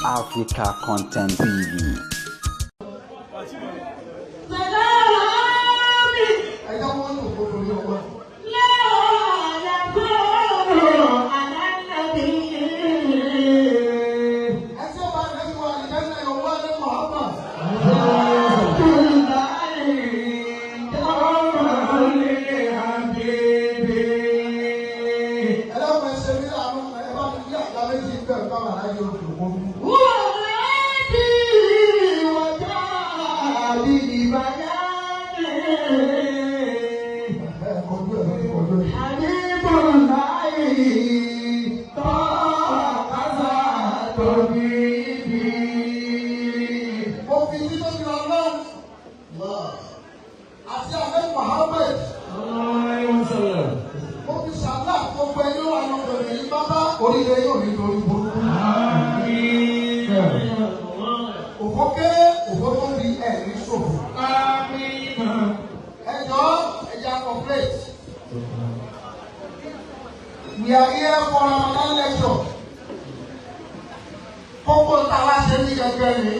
Africa Content TV. We are here for another lecture. Kókó táwa ṣe ní gẹ́gẹ́ ni.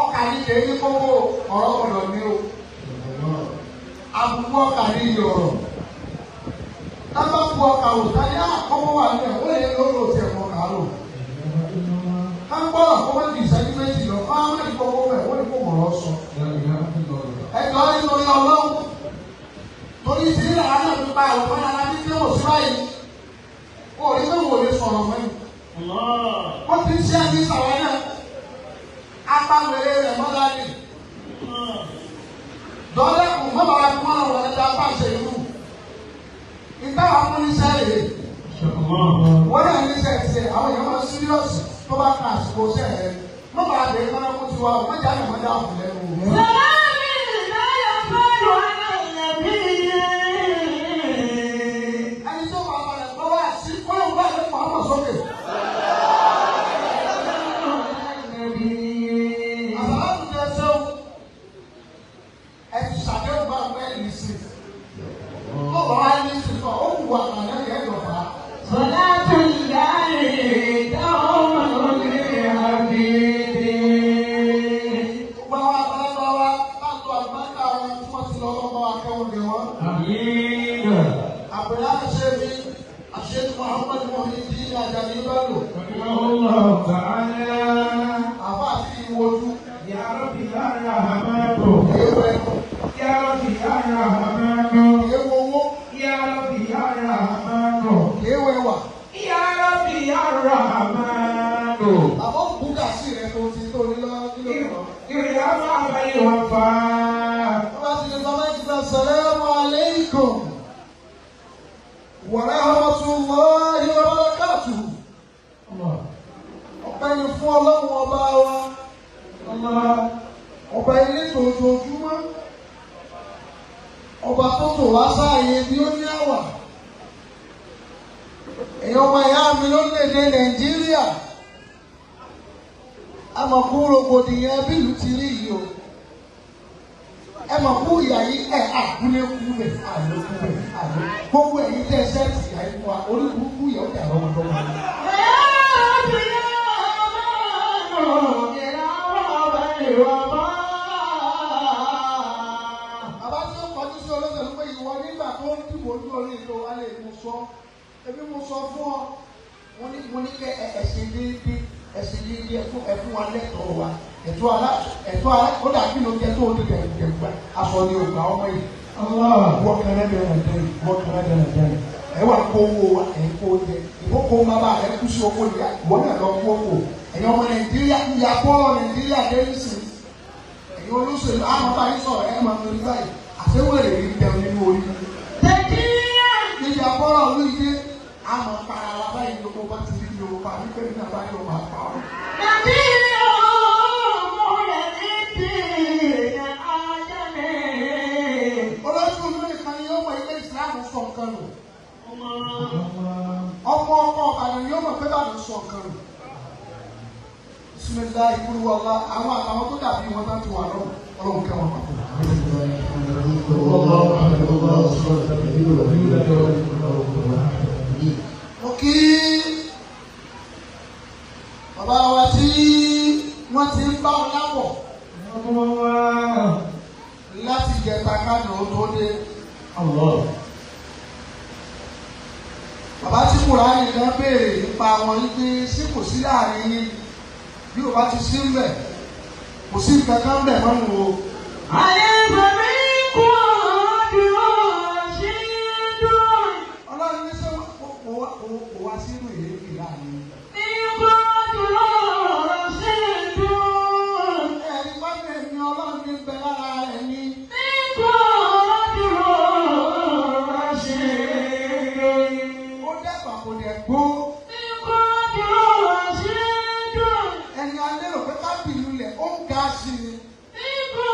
Ọkà ní kèé ní kókó ọ̀rọ̀ ọ̀dọ̀ ni o. Àbùkù ọkà ní iye ọ̀rọ̀. Tábà kú ọkà wò sáré àkọ́kọ́ wà ní ẹ̀ ó lè lóró ti ẹ̀kọ́ kà á lò. Ká ń gbọ́dọ̀ kó wọ́n di ìṣẹ́jú méjì lọ. Máa ń rí kókó bẹ̀ wọ́n ní kó mọ̀ ọ́ sọ. Ẹ̀jọ̀ nítorí Ọlọ́run. Torí ìdílé àwọn náà ti pa àwọn ará bí tí wọ́n sọ yìí. Wọ́n rí pé wọ́n lè sọ̀rọ̀ mọ́ yìí. Wọ́n ti ṣe àbí sàwọn náà. Apáwẹ̀lẹ̀ rẹ̀ mọ́lá ni. Dọ́lẹ́kùn mọ́bàá fún àwọn ẹja pàṣẹ ìlú. Ìgbà wà fún iṣẹ́ rèé. Wọ́n yà ní iṣẹ́ tiẹ̀ àwọn èèyàn máa síríọ̀sì tó bá kà àsìkò iṣẹ́ rẹ̀. Mọ́bàá bẹ̀rẹ̀ máa mú tiwa ọ̀gbẹ́jà náà máa dá òkú lẹ́nu. Assalamu alaikum wa rahmatullahi wa barakatuh. Ọpẹ́ ni fún Ọlọ́run ọba wa. Ọba ilé tòótòójúmọ́. Ọba tó tò wá sáàyè bí ó ní àwà. Èèyàn ọmọ ìyá mi lórílẹ̀-èdè Nàìjíríà. A mọ̀ kú rògbòdìyàn bí ìlú ti rí yìí o. Ẹ mọ̀ kú ìyá yìí àkúlé kú bẹ̀ àlòkú bẹ̀ àlò. Gbogbo ẹ̀yin tẹ́ sẹ́ẹ̀tì ìyá yìí fún wa orí burúkú yẹ̀ ó dà lọ́wọ́ lọ́wọ́. Àbá tí ó kọjú sí olóṣèlú pé ìwọ nígbà tó ń dìbò ojú orí ìlú wa lè mú sọ. Ebi mo sọ fún ọ, mo ní kẹ́ ẹ̀sìn déédéé ẹ̀fún wa lẹ́tọ̀ọ́ wa. Ẹ̀tọ́ alá ó dà kí ló jẹ́ tó o ti gẹ̀gẹ̀ gbà aṣọ ni ògbà ọmọ yìí. Wọ́n kẹrẹ́ bẹ̀rẹ̀ ẹ wà kó owó wa ẹ̀ kó jẹ ìkókó má bá ẹ kú sí owó ìyá ìwọ náà lọ kó owó ẹ̀yin ọmọ Nàìjíríà ìyá bọ́ọ̀lù Nàìjíríà dẹ́rù sí ẹ̀yin olóṣèlú àwọn bá yín sọ̀rọ̀ ẹ̀ máa ń lórí báyìí àṣewèrè yìí jẹun nínú orí. Nàìjíríà ìyá bọ́ọ̀lù ọ̀hún yìí dé àmọ̀ para wa báyìí ló kó bá ti rí yòó pa wípé nígbà báyìí ó máa pa ọ́. Nàìjíríà olóṣèlú nìkan ni yóò mọ ilé ìsìlámù sọ nǹkan lò. Ọmọ ọ̀kadà ni yóò mọ̀ pé báyìí sọ nǹkan lò. Bismillah ìkúrú ọlá àwọn àtàwọn tó dàbí wọn bá ti wà lọ́wọ́ ọlọ́run kẹwọn pàtó. Mo kí láti jẹta káàdì ó tó dé. Bàbá tí Kùránì kan béèrè nípa wọn wípé sí kò sí láàrin yín bí o bá ti sí ń bẹ̀ kò sí nǹkan kan bẹ̀ mọ́nu o. Àyẹ̀bọ̀mí kò dúró sí dùn. Ọlọ́run ní sọ kò wá sínú ìlérí láàrin. Ikú dúró sí dùn. Ẹ̀rí pàdé ẹ̀mí Ọlọ́run ní bẹ lára ẹ̀mí. Ikú dúró sí dùn. Ó dẹ́gbà kò dẹ̀ gbó. Ikú dúró sí dùn. Ẹni alérò pé ká bìlú lẹ̀ ó ń ga sí i. Ikú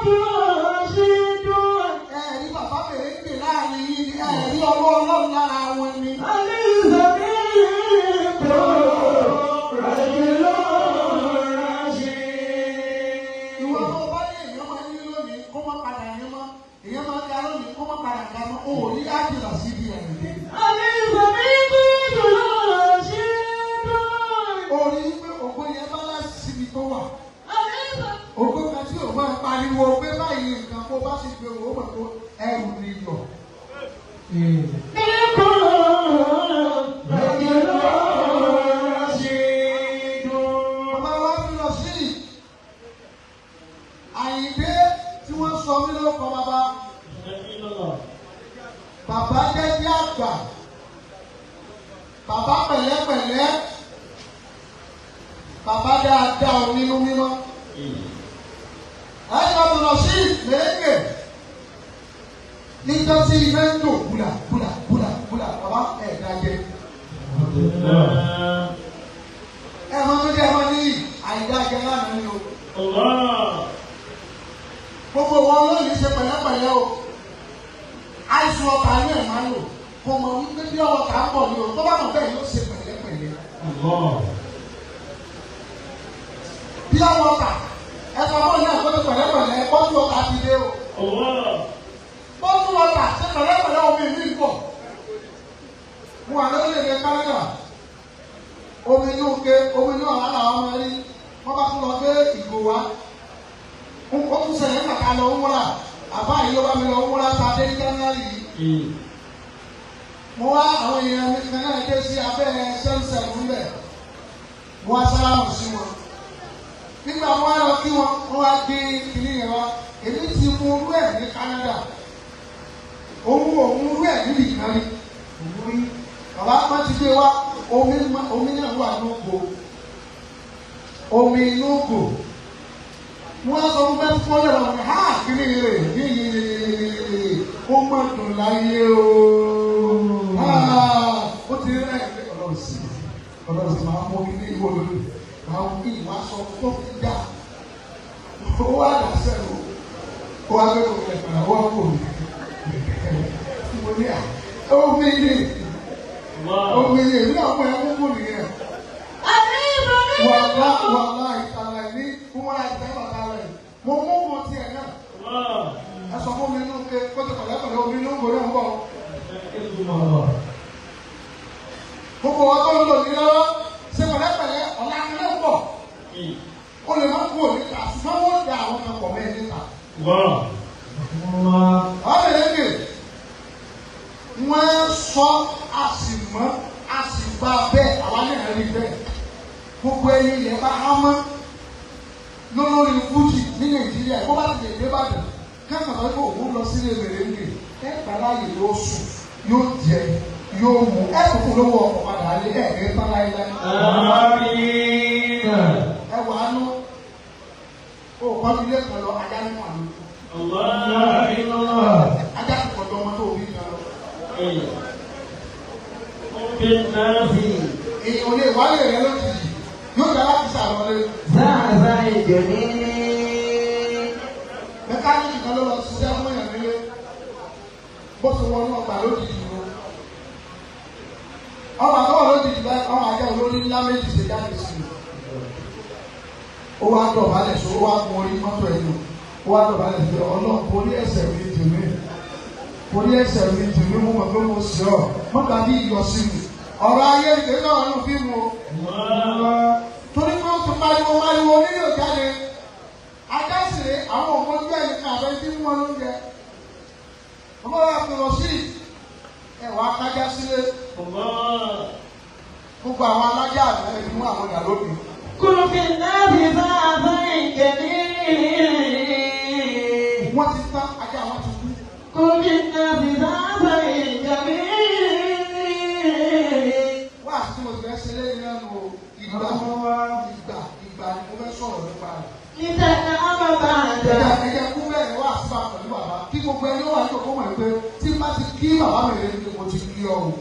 dúró sí dùn. Ẹ̀rí bàbá bèrè ń pè láàrin yìí ni ẹ̀rí ọwọ́ Ọlọ́run lára wọn ni. Àyẹ̀bọ̀mí kò Ìwọ tó bá ní èèyàn máa ní lónìí kó má padà ní mọ́. Èèyàn máa ga lónìí kó má padà ga mọ́. O ò ní ájìlá síbi ẹ̀rìn dé. Àyẹ̀bọ̀mí kò dúró sí dùn. Orí pé ògbó yẹn bá láti síbi tó wà. Àyẹ̀bọ̀mí Ògbó kan tí ò máa pariwo pé báyìí nǹkan kó bá sì gbé owó mọ̀ tó ẹrù ni yọ̀. kò dúró sí dùn. Bàbá wa fi lọ sí Àyìndé tí wọ́n sọ mí lórúkọ bàbá. Bàbá jẹ́jẹ́ àgbà. Bàbá pẹ̀lẹ́pẹ̀lẹ́. Bàbá dáadáa onínú mímọ́. Ẹ̀yin lọ lọ sí ìgbéyèké. Níjọ́ tí ilé ń dùn búlà. Bàbá ẹ̀ dájẹ́. Ẹ máa tó jẹ́ ẹ máa ní àìdájẹ́ lánàá ni o. Gbogbo wọn lónìí ṣe pẹ̀lẹ́pẹ̀lẹ́ o. Àìsàn ọkà ní ẹ̀ máa lò. Kò mọ̀ wípé bí ọkà ń bọ̀ ni o. Tó bá mọ̀ bẹ́ẹ̀ yóò ṣe pẹ̀lẹ́pẹ̀lẹ́. Bí ọwọ́ ọkà ẹ̀sọ́ ọmọ náà kó tó pẹ̀lẹ́pẹ̀lẹ́ bọ́tú ọkà ti dé o. Bọ́tú ọkà ṣe pẹ̀lẹ́pẹ̀lẹ́ omi ìlú ìbọ̀. Mo wà lórílẹ̀-èdè Canada. Omi inú ke omi inú ọ̀la làwọn ọmọ rí. Wọ́n bá tún lọ gbé ìgò wá. Ó tún ṣẹlẹ̀ kàkà lọ ń wúra. Àbá yìí ló bá mi lọ ń wúra ta dé ní January yìí. Mo wá àwọn èèyàn mi kan náà dé sí abẹ́ sẹ́ńsẹ̀mù ńbẹ̀. Mo wá sálámù sí wọn. Nígbà wọn á lọ kí wọn wá gbé kìnìún yẹn wá. Èmi ti mú orú ẹ̀ ní Canada. Òun orú ẹ̀ níbi ìkànnì. Bàbá wọn ti gbé wá omi náà wà lóko. Omi inú ògò. Wọ́n sọ fún bẹ́ẹ̀ fún ọ̀dọ̀ wọn ha kiri rẹ̀ yíyí ó má dùn láyé o. Ó ti rẹ̀ ẹ́ ọlọ́run sì máa mú kí ní ìwọ lórí. Àwọn kí ìwà sọ tó fi dá. Ó wá dàsẹ́ o. Ó wá gbé òkè padà wọ́n kò ní. Mo ní à omi ni èmi náà mọ ẹkún kò nìyẹn. Wàhálà ìtàlẹ̀ ní kúmọ́lá ìtàlẹ̀ bàtà rẹ̀. Mo mú ọmọ tiẹ̀ náà. Ẹ sọ fún mi inú pé kótó pẹ̀lẹ́pẹ̀lẹ́ omi inú gbòòrò ń bọ̀. Gbogbo wa tó ń lò ní lọ́wọ́ ṣe pẹ̀lẹ́pẹ̀lẹ́ ọ̀la ilé ń bọ̀. O lè má kú òní ká ṣùgbọ́n wọ́n da àwọn kan pọ̀ mẹ́rin níta. Àwọn èlékè wọ́n sọ àsìmọ́ àsìgbà bẹ́ẹ̀ àwa náà rí bẹ́ẹ̀. Gbogbo ẹni ilẹ̀ bá há mọ́ lórí fújì ní Nàìjíríà kó bá ti lè dé Ìbàdàn káàkiri àwọn ẹgbẹ́ òun lọ sílé mèrèǹgè ẹ gbàláyè yóò sùn yóò jẹ yóò mú ẹ kò fún lówó ọkọ̀ padà lé ẹ ní tán láéláé. Ẹ wà á nú o kọ́ ilé kan lọ ajá ní wà lójú. Ajá ti pọ̀ jọ ọmọ tó bí kan lọ. Èèyàn lè wálé rẹ lójijì yóò dá láti sàlọ́lé. Záàzá ìjọ ní. Mẹkáníìkì kan ló lọ ṣiṣẹ́ fún èèyàn nílé. Bó ti wọnú ọgbà lójijì lọ. Ọgbà tó wà lójijì báyìí, ọmọ ajá olórí ńlá méjì ṣe jáde sí i. Ó wá dọ̀bálẹ̀ sọ, ó wá gun orí mọ́tò ẹ̀ lò. Ó wá dọ̀bálẹ̀ sọ, ọlọ́run borí ẹ̀ṣẹ̀ mi jù mí. Borí ẹ̀ṣẹ̀ mi jù mí, mo mọ̀ pé mo ṣe ọ́. Mọ́tà bí iyọ̀ sí mi. Ọ̀rọ̀ ayé ìgbé náà wà nínú fíìmù o. Torí pé ó ti pariwo nílò jáde. Ajá sì àtẹ̀yìn tí wọ́n ló ń jẹ. Ọmọ wa fi lọ sí ẹ̀wà kájá sílé. Gbogbo àwọn alájà àgbẹ̀ ẹni mú àwọn ìyá lóbi. Kúrò fi náà fi sáà ìjẹ̀mí. Wọ́n ti tán ajá wọn ti kú. Kúrò fi náà fi sáà ìjẹ̀mí. Wá àti mo ti fẹ́ ṣe lẹ́yìn náà nù ìgbà ni mo fẹ́ sọ̀rọ̀ nípa rẹ̀. Níta ni a máa bá a jà. Ẹ̀jẹ̀ kú bẹ́ẹ̀ wá àti bá pẹ̀lú bàbá. Kí gbogbo ẹni wà ní òkú mọ̀ pé tí bá ti kí bàbá mi rẹ̀ ni mo ti kí ọ o.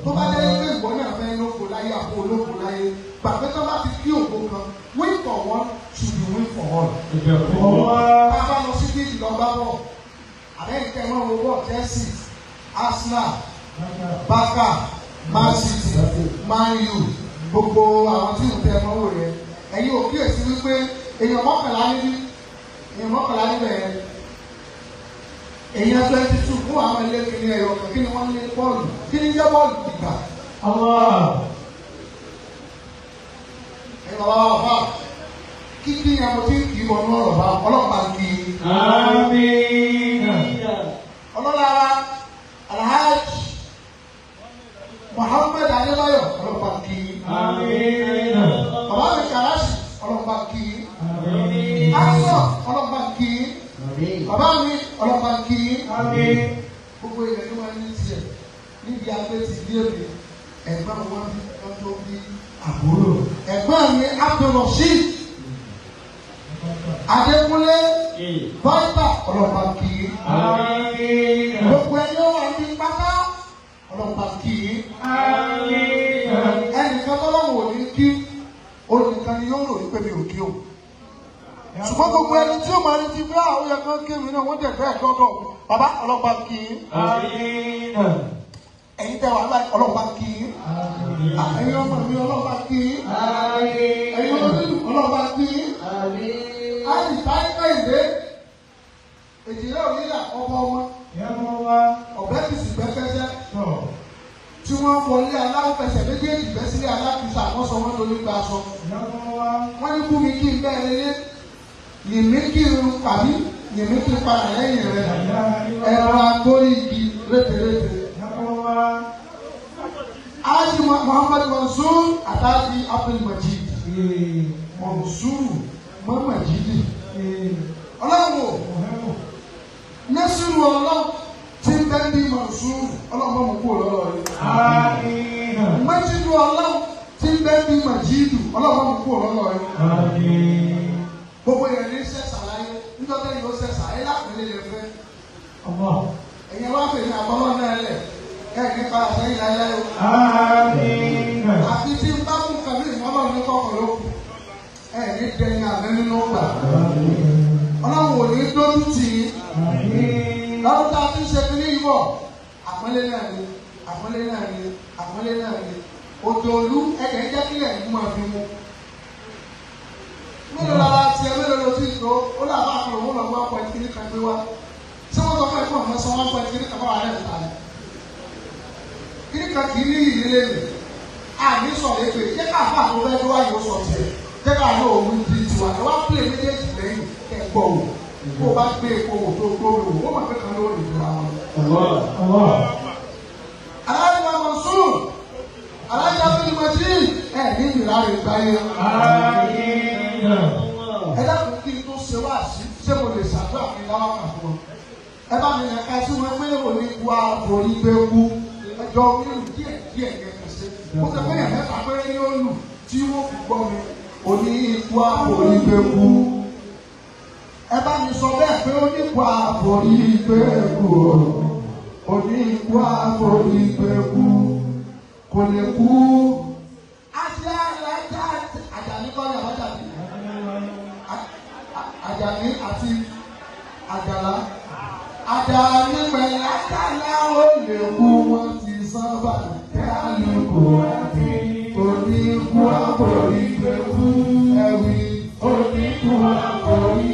Tó bá dé ilé ìwọ náà fẹ́ lóko láyé àpò olóko láyé. Bàbá tó bá ti kí òkú kan, win for one should be win for all. Bàbá lọ sí bí ìlọgbà bọ̀. Àbẹ́yìn kẹ́ wọ́n wo bọ̀ Chelsea, Arsenal, Barca, Man City, Man U, gbogbo àwọn tí ìwé ẹ̀ mọ́wó rẹ̀. Ẹ̀yin ò kíyèsí wípé èèyàn mọ́kànlá níbẹ̀ yẹn. Èèyàn 22 fún àwọn ilé kìíní ẹ̀yọ̀ kan kí ni wọ́n lé bọ́ọ̀lù kí ni jẹ́ bọ́ọ̀lù ìgbà. Ẹ̀yin bàbá wa bá kíkí yẹn mo ti ń kì í wọnú ọ̀rọ̀ bá ọlọ́pàá kì í. Ọlọ́lára Alhaji Muhammad Adébáyọ̀ ọlọ́pàá kì í. Bàbá mi Karachi ọlọ́pàá kì í. Aṣọ ọlọ́pàá kì í. Bàbá mi ọlọ́pàá kì í. Gbogbo ilẹ̀ ló máa ń ní tiẹ̀ níbi abẹ́ ti bí èmi ẹ̀gbọ́n wọn bí wọ́n tó bí àbúrò. Ẹ̀gbọ́n mi Abdulrasheed Adékúnlé Bọ́ńtà ọlọ́pàá kì í. Gbogbo ẹni wà ní pátá ọlọ́pàá kì í. Ẹnìkan tọ́lọ́wọ̀ ò ní kí olùkàn ni yóò rò ní pé mi ò kí o. Ṣùgbọ́n gbogbo ẹni tí ó máa ní ti bí àwọn yẹn kan kéwì náà wọ́n jẹ̀ bẹ́ẹ̀ dọ́dọ̀ bàbá ọlọ́pàá kì í. Ẹ̀yin tẹ́ wà láì ọlọ́pàá kì í. Ẹ̀yin ọmọ mi ọlọ́pàá kì í. Ẹ̀yin ọmọ mi ọlọ́pàá kì í. Àyè táyé ìdè èjìlá òyìnbá ọmọ wọn. Ọ̀bẹ ti sì gbẹ́fẹ́sẹ́. Tí wọ́n wọlé aláwọ̀fẹsẹ̀ méjèèjì bẹ́ sílé alákìísà wọ́n sọ wọ́n lórí gba aṣọ. Wọ́n ní kú mi kí n bẹ́ẹ̀ lé yìnbí kí n tàbí yìnbí kí n padà lẹ́yìn rẹ̀ ẹ̀rọ agbórí igi rédèrèdè. Ájí Muhammad Mansour àtàkì Abdul Majid Mansour Mamajidi. Ọlọ́run Nasiru ọlọ́run tí ń bẹ́ẹ̀ bí Mansour ọlọ́run mọ̀ kúrò lọ́rọ̀ rẹ̀. Majidu ọlọ́run tí ń bẹ́ẹ̀ bí Majidu ọlọ́run mọ̀ kúrò lọ́rọ̀ rẹ̀. Gbogbo yẹn ní sẹ́sà láyé nítorí ẹni ló sẹ́sà ẹ lápẹ̀lẹ̀ lè fẹ́. Ẹ̀yin wá fèrè àbọ̀lọ́ náà lẹ̀ ẹ̀ nípa àtẹ̀yìn láyé o. Àfi tí ń bá mú kàmí ìmọ̀lọ́ ní kọ́kọ́ ló kù. Ẹ̀ ní dẹni àmẹ́ nínú gbà. Ọlọ́run ò ní dójú tì í. Lọ́dún tá a ti ṣe kiri ìwọ̀ àpọ́nlé náà ni àpọ́nlé náà ni àpọ́nlé náà ni òjò olú ẹ̀jẹ̀ jẹ́ kílẹ̀ ní máa fi mú. Mélòó lára tiẹ̀ mélòó ló ti tó ó là bá àpò òun lọ́wọ́ ọkọ̀ ìkíní kan gbé wá. Ṣé wọ́n sọ fún ẹ̀kọ́ ọ̀mọ́ sọ wọ́n pọ̀ ìkíní kan bá wà lẹ́nu ta ni? Kíní kan kì í ní ìdílé mi. Àmì sọ̀rọ̀ èpè jẹ́ ká àbá àwọn ọ̀rẹ́ tó wá yóò sọ tiẹ̀. Jẹ́ ká àná òun di tiwa. Ẹ wá pílè méjèèjì lẹ́yìn kẹ́ gbọ́ wò. Kó o bá gbé epo wò tó gbóòrò wò, ó mọ̀ pé kan ló lè dúró àwọn. Aláàbí wa Mansour, aláàbí Abdul Majid, ní ìlà rẹ̀ gbáyé. Ẹ dákun kí n tó ṣe wá sí, ṣé mo lè ṣàdúrà fún ìdáwọ́ kan fún ọ? Ẹ bá mi yàn ká sí wọn pé òní wá orí gbé kú. Ẹjọ́ onílù díẹ̀ díẹ̀ yẹn kàn ṣe. Mo sọ pé yàn mẹ́ta pé ní ó lù tí wọ́n fi gbọ́ mi. Òní wá orí gbé kú. Ẹ bá mi sọ bẹ́ẹ̀ pé ó ní kó àforí gbé kú ó ní kó àforí gbé kú kò lè kú. Àṣà alájà Àjàní kọ́ni àbájáde Àjàní àti Àjàlá Àjàní pẹ̀lú Àjàlá ó lè kú wọ́n ti sábà tẹ́ àlùkò àti òní kó àforí gbé kú ẹ̀wì òní kó àforí.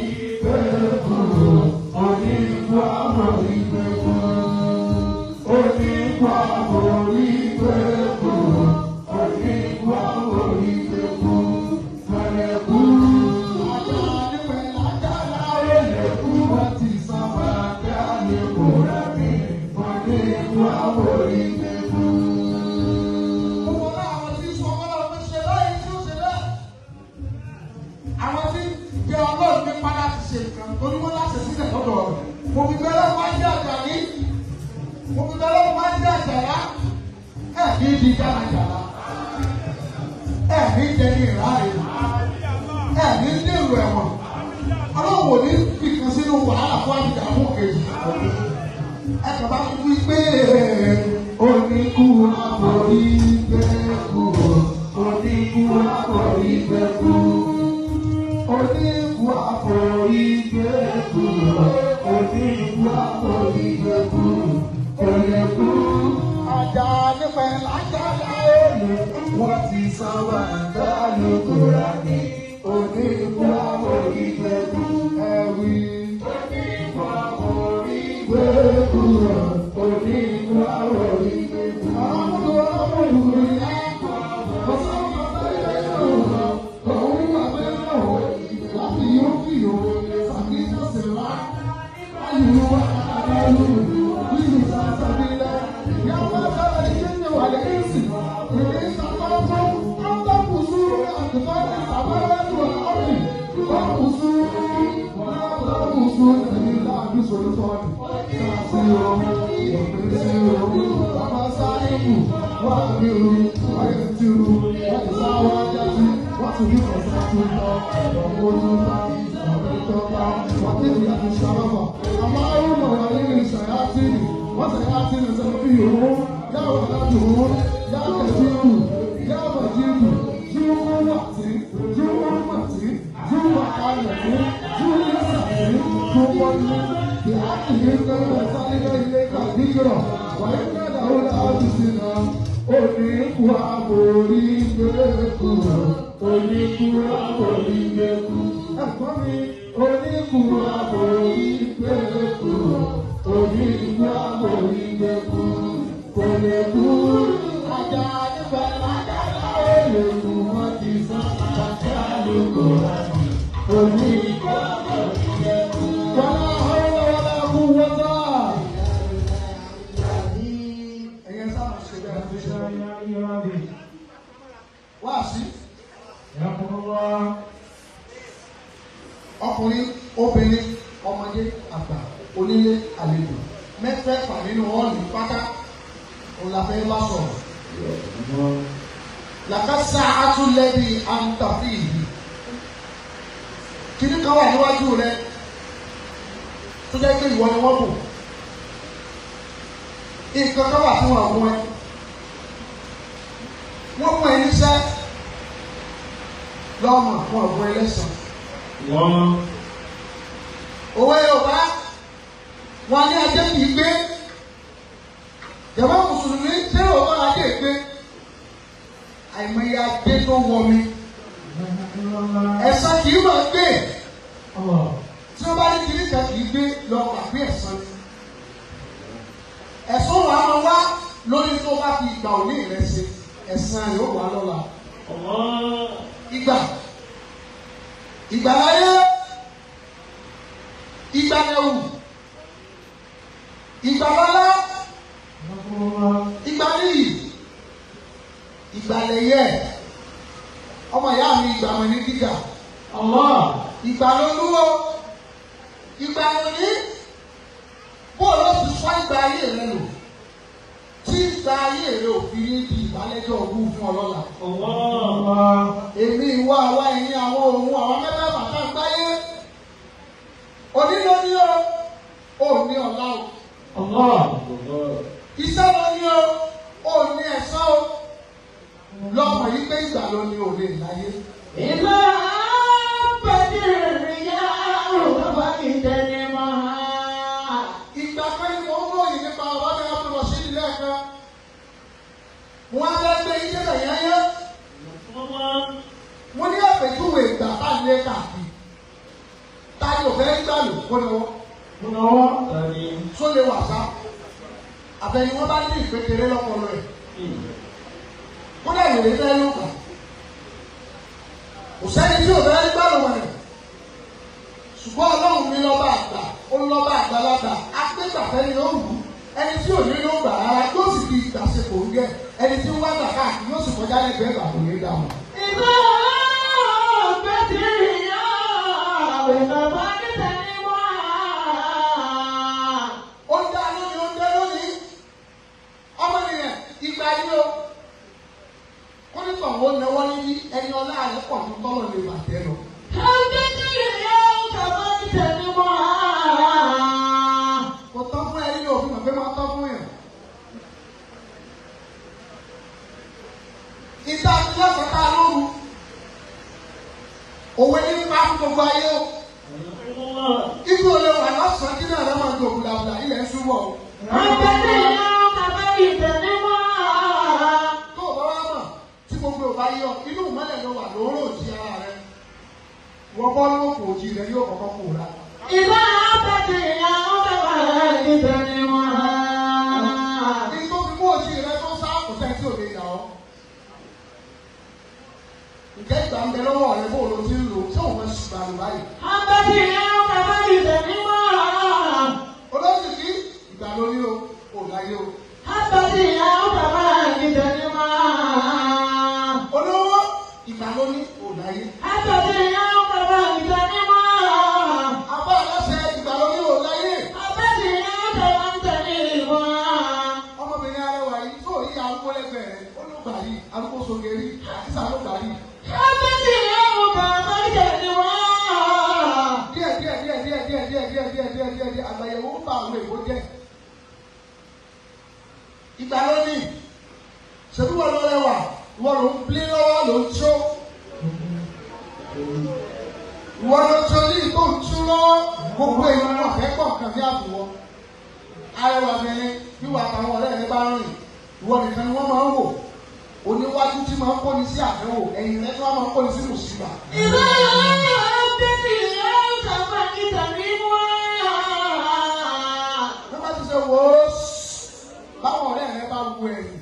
di jàràjàrà. Ẹ̀mí jẹ ní ìráre. Ẹ̀mí dèrò ẹ̀wọ̀n. Ọlọ́run ò ní fìkan sínú wàhálà fún àbíjà fún kejì. Ẹ kàn bá wí pé oníkú àbòrí gbẹ́kú. Oníkú àbòrí gbẹ́kú. Oníkú àbòrí gbẹ́kú. Oníkú àbòrí gbẹ́kú. Oníkú ajá nípa lájà láàyè. Wọ́n ti sábà dá lókùrá ní. Oníkú àbòrí gbẹ́kú. Ẹ̀wí. Oníkú àbòrí gbẹ́kú. Oníkú àbòrí gbẹ́kú. Ọkùnrin, obìnrin, ọmọdé, àgbà, onílé, àlejò, mẹ́fẹ̀ẹ̀fà nínú ọ̀ọ̀lù pátá, òun la fẹ́ bá sọ̀rọ̀. Làkàṣà àtúnlẹ́bí àǹtàfí yìí. Kìnní kan wà níwájú rẹ tó jẹ́ pé ìwọ ni wọ́n bò. Nǹkan kan wà tí wọ́n mú ẹ. Wọ́n mú ẹ níṣẹ́ lọ́mọ fún ọ̀gbọ́n ẹlẹ́sàn. Òwe Yorùbá wọn ní ajé kì í gbé. Jàmbá Mùsùlùmí ṣé òwò ajé gbé? Àìmọye ajé tó wọ mi. Ẹ̀san kì í máa gbé. Tí wọ́n bá ní kiri kan kì í gbé lọ pàgbé ẹ̀san ni. Ẹ̀san wà máa wá lórí tó bá fi ìgbà òní rẹ̀ ṣe. Ẹ̀san yóò wà lọ́la. Ìgbà láyé, ìgbà lẹ́wù, ìgbà lọ́lá, ìgbà níyì, ìgbà lẹ́yẹ, ọmọ ìyá mi ìgbà wọn ní gíga, ìgbà lọ́lúwo, ìgbà lóní, bóòlù ó ti sọ ìgbà ayé rẹ lò, tí ìgbà ayé rẹ ò fi ní di ìbálẹ́jọ́ ogún fún ọlọ́la. Èmi ìwà àwa ẹ̀yìn àwọn ohun àwọn mẹ́fẹ́ bàtà gbáyé. Onílò ní o ní ọ̀la o. Iṣẹ́ lọ ní o ní ẹ̀san o. Lọ́mọ yìí pé ìgbà ló ní o lè láyé. Ìgbà pẹ̀lú ìrìnyà òkúta ìtẹ̀lé máa. Ìgbà kan ni mo ń ròyìn nípa ọ̀rọ̀ ní ọ̀pọ̀lọpọ̀ sí ilé ẹ̀ka. Wọ́n á fẹ́ gbé iṣẹ́ rẹ̀ yẹ́yẹ́. Wọ́n ní àpèjúwe ìgbà bá lé káàkiri. Táyé ò fẹ́ gbà lò kó lọ́wọ́. Só lè wà sá. Àbẹ̀yìn wọn bá ní ìpékeré lọ́pọ̀lọ́ ẹ̀. Kódà ìrèlè fẹ́ ló kà. Kò sẹ́ni tí ò fẹ́ gbà lò wọ̀nyí. Ṣùgbọ́n Ọlọ́run mi lọ́ba àgbà, ó lọ́ba àgbàlagbà, agbégbàfẹ́ ni ó wù ú. Ẹni tí ò ní ló gbà rárá yóò sì fi ìgbà ṣe kò ń gẹ̀. Ẹni tí ń wá gbà káàkiri yóò sì kọjá lẹ́gbẹ̀ẹ́ ìgbà kò ní dà wọ́n. Ìgbà pẹ̀lú ìrìnyà òkúta ìtẹ̀lé máa. Ó dá lónìí, ó dé lónìí. Ọmọ nìyẹn, ìgbà yìí o, àwọn náwó níbi ẹni ọlá rẹ̀ pọ̀ tó tọ́lọ̀ lè bàjẹ́ lọ. Kò tán fún ẹni ní òfin màgbé máa tán fún yẹn. Ìta àti lọ́sàn-án ká lóru. Òwe ní pa fún gbogbo ayé o. Ibi olè wà lọ́sàn-án kí náà lọ́ máa dùn òbúlàbùlà ilẹ̀ ń súnmọ́ o. Tó o bá wá mọ̀ tí gbogbo ò bá yọ inú ìmọ̀lẹ̀ ló wà lóòrò òjì ara rẹ̀. Wọ́n bọ́ ló kò òjì rẹ̀ yóò kọ́kọ́ kò rà. Ìbá àbẹ̀tẹ̀ ìyá ọ̀dọ̀ wà níbẹ̀ ni wọ́n á. Ní tó fi mú òjì rẹ̀ tó sá kò sẹ́ tí ò lè yà ọ́. Ǹjẹ́ ìgbà ń bẹ lọ́wọ́ rẹ̀ bó ló ti ń lò tí òun máa ṣùgbọ́n àlù báyìí? Àbẹ̀tẹ̀ ìyá ọ̀dọ̀ wà níbẹ̀ ni wọ́n á. Olóṣèlú ìgbà lórí o, kò láyé o. Àbẹ̀tẹ̀ ìyá ọ̀dọ̀ wà níbẹ̀ ni wọ́n á. Olówó ìgbà lórí kò láyé. Àbẹ̀tẹ̀ ìyá ọ̀dọ̀ wà níbẹ̀ ni wọ́n á. Abá aláṣẹ ìgbà lórí kò láyé. Àbẹ̀tẹ̀ ìyá ọ̀dọ̀ wà níbẹ̀ ni wọ́n á. Ọmọbìnrin arẹwà yìí tó yí arúgbó lẹ́gbẹ̀ẹ́ rẹ̀ ó ló gbà yìí arúgbó sóge rí àti sá ló gbà yìí. Àbẹ̀tẹ̀ ìyá ọ̀dọ̀ wà níbẹ̀ ni wọ́n á. Díẹ̀ àgbàyẹ̀wò ń bá àwọn èèwọ̀ jẹ́. Ìgbà lónìí ṣèlú wọn lọ rẹwà wọn ló ń blé lọ́wọ́ ló ń tó. Wọ́n ló tó ní ìtò ń tú lọ́wọ́ gbogbo èèyàn náà fẹ́ pọ̀ nǹkan bí àbúwọ́. Arẹwà bẹ̀rẹ̀ bí wà táwọn ọ̀rẹ́ rẹ bá rìn ìwọ nìkan ni wọ́n máa ń wò. Oníwájú tí máa ń kóni sí àdánwò ẹ̀yìn rẹ tí wọ́n máa ń kóni sí mùsíbà. Ìbá àbẹ̀tẹ̀ ìyá ọ̀dọ̀ wà níbẹ̀ ni wọ́n á. Wọ́n bá ti ṣe wò ó báwọn ọ̀rẹ́ rẹ bá wu ẹ̀yìn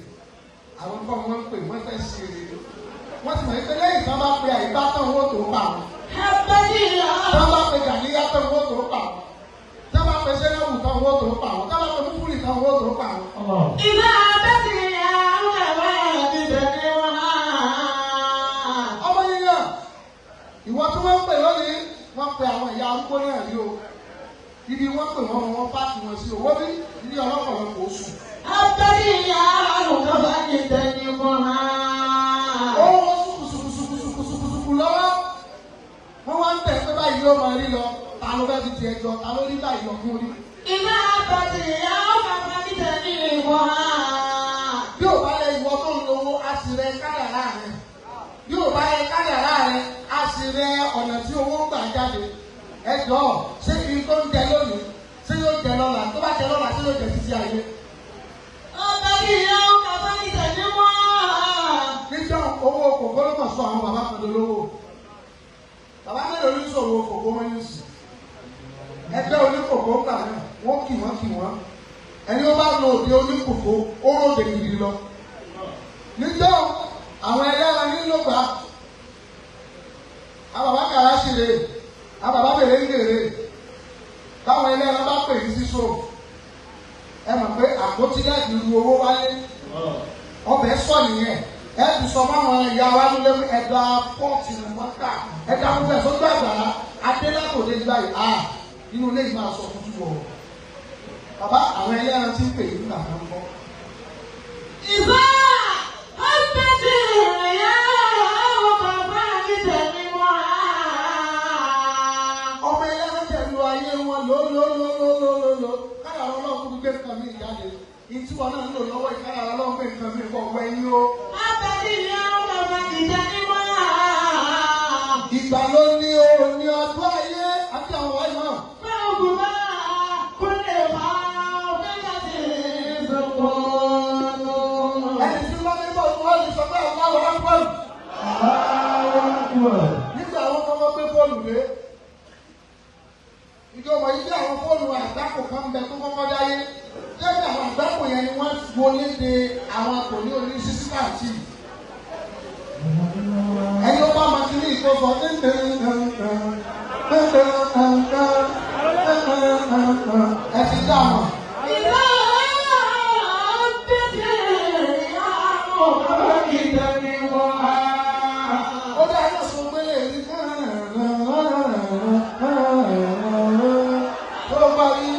àwọn nǹkan wọn ń pè wọ́n fẹ́ ṣe rere. Wọ́n ti mọ̀ pé lẹ́yìn tí wọ́n bá pe àyíká tán owó tó pa wọn. Àbẹ̀tẹ̀ ìyá Tí wọ́n bá pe gàníyá tán owó tó pa wọn. Tí wọ́n bá pe sẹ́yọ̀mù tán owó tó pa wọn. Tí wọ́n bá pe fúfúrì tán owó tó pa wọn. Ìbá àbẹ̀tẹ̀ ìyá ọ̀dọ̀ wà níbẹ̀ ni wọ́n á. Ọmọ yíyan ìwọ tí wọ́n ń pè lónìí wọ́n pe àwọn ìyá arúgbó náà rí o. Ibi wọ́n pè wọ́n pààkì wọn sí owó bí ilé ọlọ́pọ̀lọpọ̀ oṣù. Àbẹ̀tẹ̀ ìyá ọ̀dọ̀ wà níbẹ̀ ni wọ́n á. Ó wọ́n sùkùsùkùsùkùsùkùsùkù lọ́wọ́. Wọ́n wá ń tẹ̀ pé báyìí yóò máa rí lọ. Ta ló fẹ́ fi tiẹ̀ jọ? Ta ló rí báyìí lọ fún orí? Ìbá àbẹ̀tẹ̀ ìyá ọ̀dọ̀ wà níbẹ̀ ni wọ́n á. Bí ò bá yẹ ìwọ tó ń lówó, a sì rẹ kádàrá rẹ. Bí ò bá yẹ kádàrá rẹ, a sì rẹ ọ̀nà tí owó gbà jáde. Ẹ jọ̀ọ́, ṣé ibi tó ń jẹ lónìí, ṣé yóò jẹ lọ́la? Tó bá jẹ lọ́la, ṣé yóò jẹ títí ayé? Àbẹ̀tẹ̀ ìyá ọ̀dọ̀ wà níbẹ̀ ni wọ́n á. Níjọ́ owó kòkó ló mọ̀ sọ àwọn bàbá kan dolówó. Bàbá mélòó ní sòwò kòkó wọn ní sùn. Ẹgbẹ́ oníkòkó gbà náà, wọ́n kì wọ́n. Ẹni ó bá lọ òde oníkòkó, ó ròde gidi lọ. Níjọ́ àwọn ẹlẹ́ran nílò gbà. Àwọn bàbá kàrá ṣe rè, àwọn bàbá bèrè ń gèrè. Báwọn ẹlẹ́ran bá pè ní sísò. Ẹ mọ̀ pé àpótí láti lu owó wálé. Ọbẹ̀ sọ nìyẹn. Ẹ ti sọ fáwọn ìyá wa nílé ẹ̀dá pọ́ọ̀tì mọ́tà ẹ̀dá gbogbo ẹ̀ sọ́jú àgbàrá adélàkòdé gbà yìí inú ilé yìí máa sọ fún túbọ̀. Bàbá àwọn ẹlẹ́ran tí ń pè yìí nígbà kan kọ́. Ìbá àbẹ̀tẹ̀ ìyá ọ̀dọ̀ wà níbẹ̀ ni wọ́n á. Ọmọ ẹlẹ́ran tẹ̀lú ayé wọn lólólólólólóló káyà ọlọ́run kúkú gbé nǹkan mi jáde. Ìtúwọ̀ náà ń lò lọ́wọ́ ìkáyà ọlọ́run gbé nǹkan mi kọ̀ wẹ́yìn o. Àbẹ̀tẹ̀ ìyá ọ̀dọ̀ wà níbẹ̀ ni wọ́n á. Ìgbà ló ní o ní ọdún ayé àti àwọn wáyé náà. Ẹni tí wọ́n ní bọ̀ wọ́n lè sọ pé àwọn àwọn akọ́lù. Nígbà àwọn kọ́kọ́ gbé fóònù dé. Ìjọba yìí bí àwọn fóònù àgbákò kan bẹ tó kọ́kọ́ dáyé. Lẹ́yìn àwọn àgbákò yẹn ni wọ́n wọlé de àwọn akọ̀ní oní sísí káàtì. Ẹni ó bá máa ti ní ìkókò ẹ ti dá wọn. Ìbá àbẹ̀tẹ̀ ìyá ọ̀dọ̀ wà níbẹ̀ ni wọ́n á. Ó dá ẹ̀ka sọ pé èyí ó parí.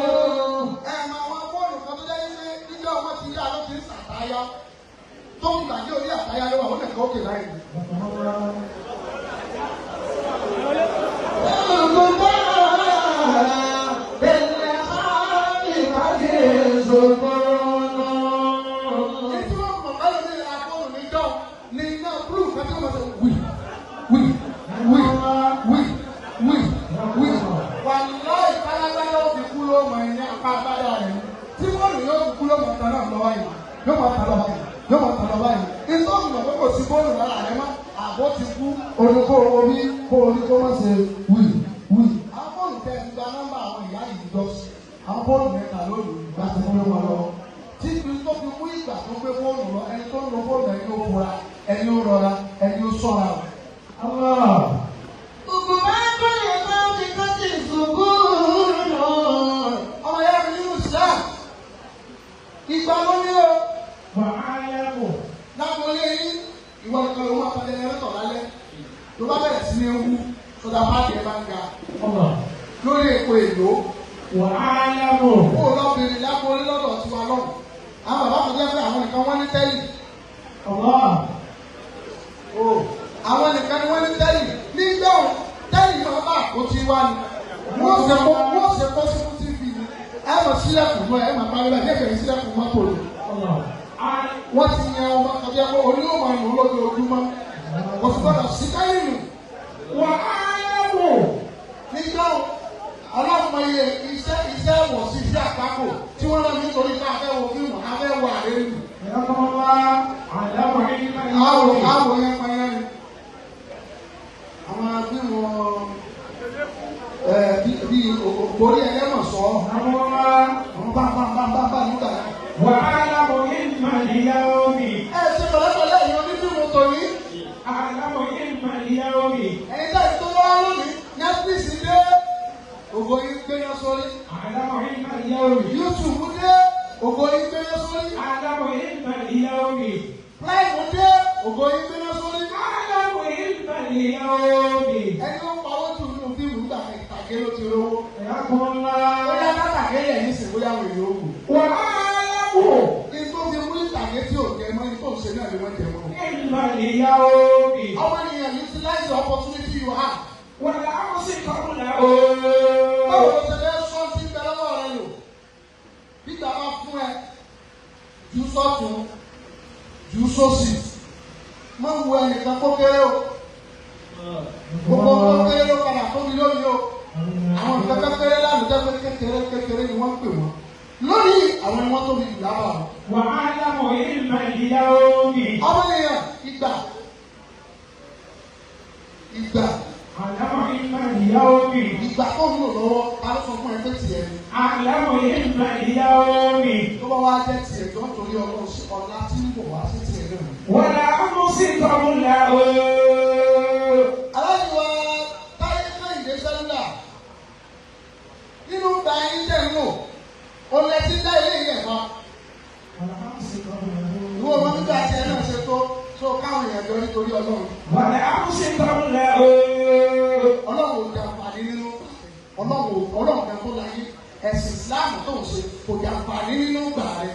Ẹ máa wá bọ́ọ̀lù sókè láì ní. Olùkọ́ omi kó oníkó má ṣe wí. Àwọn fóònù tẹ ti gba nọ́mbà àwọn ìyá yìí jọ sí. Àwọn fóònù mẹ́ta lónìí ìgbà tó gbé wọn lọ. Tí ibi tó fi mú ìgbà tó gbé fóònù lọ, ẹni tó ń lo fóònù ẹni ó fura, ẹni ó rọra, ẹni ó ṣọ́ra. Gbogbo máa ń bọ̀lẹ̀ máa ń fi kọ́tì ìṣòkò lọ. Ọmọ ìyá mi nínú ìṣá. Ìgbà ló ní o. Lágbolé yín, ìwọ nìkan ló máa padà ẹ̀rọ tọ̀ lálẹ́. Ló bá bẹ̀rẹ̀ sí ní ewu sọdá páàkì ẹ̀ bá ń ga. Lórí èpo èlò. Kó o lọ bèrè lágbolé lọ́dọ̀ tiwa lọ́wọ́. Àwọn bàbá kan jẹ́ pé àwọn nìkan wọ́n ní tẹ́lì. Àwọn nìkan ni wọ́n ní tẹ́lì. Nígbà wo tẹ́lì máa bá àkótí wá ni. Wọ́n ṣe kó sínú TV ni. Ẹ máa sílẹ̀kùn mọ́ ẹ máa parí bá ẹ kẹ̀kẹ́ sílẹ̀kùn mọ́tò ni. Wọ́n ti yan ọmọ kan jẹ́ pé orí yóò máa lò lójoojúmọ́. Wọ́n ti gbọ́dọ̀ sí káyìn nù. Nígbà wo ọlọ́mọye iṣẹ́ wọ̀ sí iṣẹ́ àpapọ̀ tí wọ́n lọ nítorí pé afẹ́ wo fíìmù afẹ́ wo àrẹ́lù. Àwọ̀ yẹn pa yẹn ni. Àwọn fíìmù bíi ògbórí ẹlẹ́mọ̀ sọ. Àwọn bá nígbà yẹn. Ẹ ṣe pẹ̀lẹ́pẹ̀lẹ́ yìí onífíìmù tòní. Ẹ̀yin tẹ̀ tó wá lónìí Netflix dé. Ògo yín gbéná sórí. YouTube dé. Ògo yín gbéná sórí. Prime dé. Ògo yín gbéná sórí. Ẹni ó pa owó tù nínú fíìmù nígbà ìtàgé ló ti rówó. Ó yá látàgé yẹ̀ ní sìn bóyá wò yóò wò. Ìtò fi mú ìtàgé tí ò jẹ mọ́ ìtò ṣe náà ni wọ́n jẹ mọ́. Ọmọ ènìyàn utilize the opportunity you have. Báwo ló ṣe fẹ́ sọ sí ìgbà lọ́wọ́ rẹ lò? Bí ìgbà bá fún ẹ, jù sọ́tún, jù sósì. Má wo ẹnìkan kó kéré o. Gbogbo kó kéré ló padà tóbi lónìí o. Àwọn nǹkan kékeré lánàá jẹ́ pé kékeré ni wọ́n ń pè wọ́n. Lónìí àwọn ẹ̀wọ̀n tóbi jù lábà wọn. Ọmọ ènìyàn ìgbà. Ìgbà tó ń lò lọ́wọ́, a ló sọ fún ẹ pé tiẹ̀ ni. Tó bá wá jẹ́ tiẹ̀ tó ń torí ọlọ́run sí ọ̀la tí ń bọ̀ wá sí tiẹ̀ náà. Aláìwá táyé Kẹ́hìndé sẹ́lúlà nínú ìgbà yín tẹ̀ ń lò, olè ti dá ilé yẹn kan. Ìwọ ọmọ nígbà tí ẹ náà ṣe tó káwọn èèyàn jọ nítorí ọlọ́run. Ọlọ́run ò jàǹfààní nínú ọlọ́run kan tó láyé ẹ̀sìn ìsìláàmù tó ń ṣe kò jàǹfààní nínú ìgbà rẹ̀.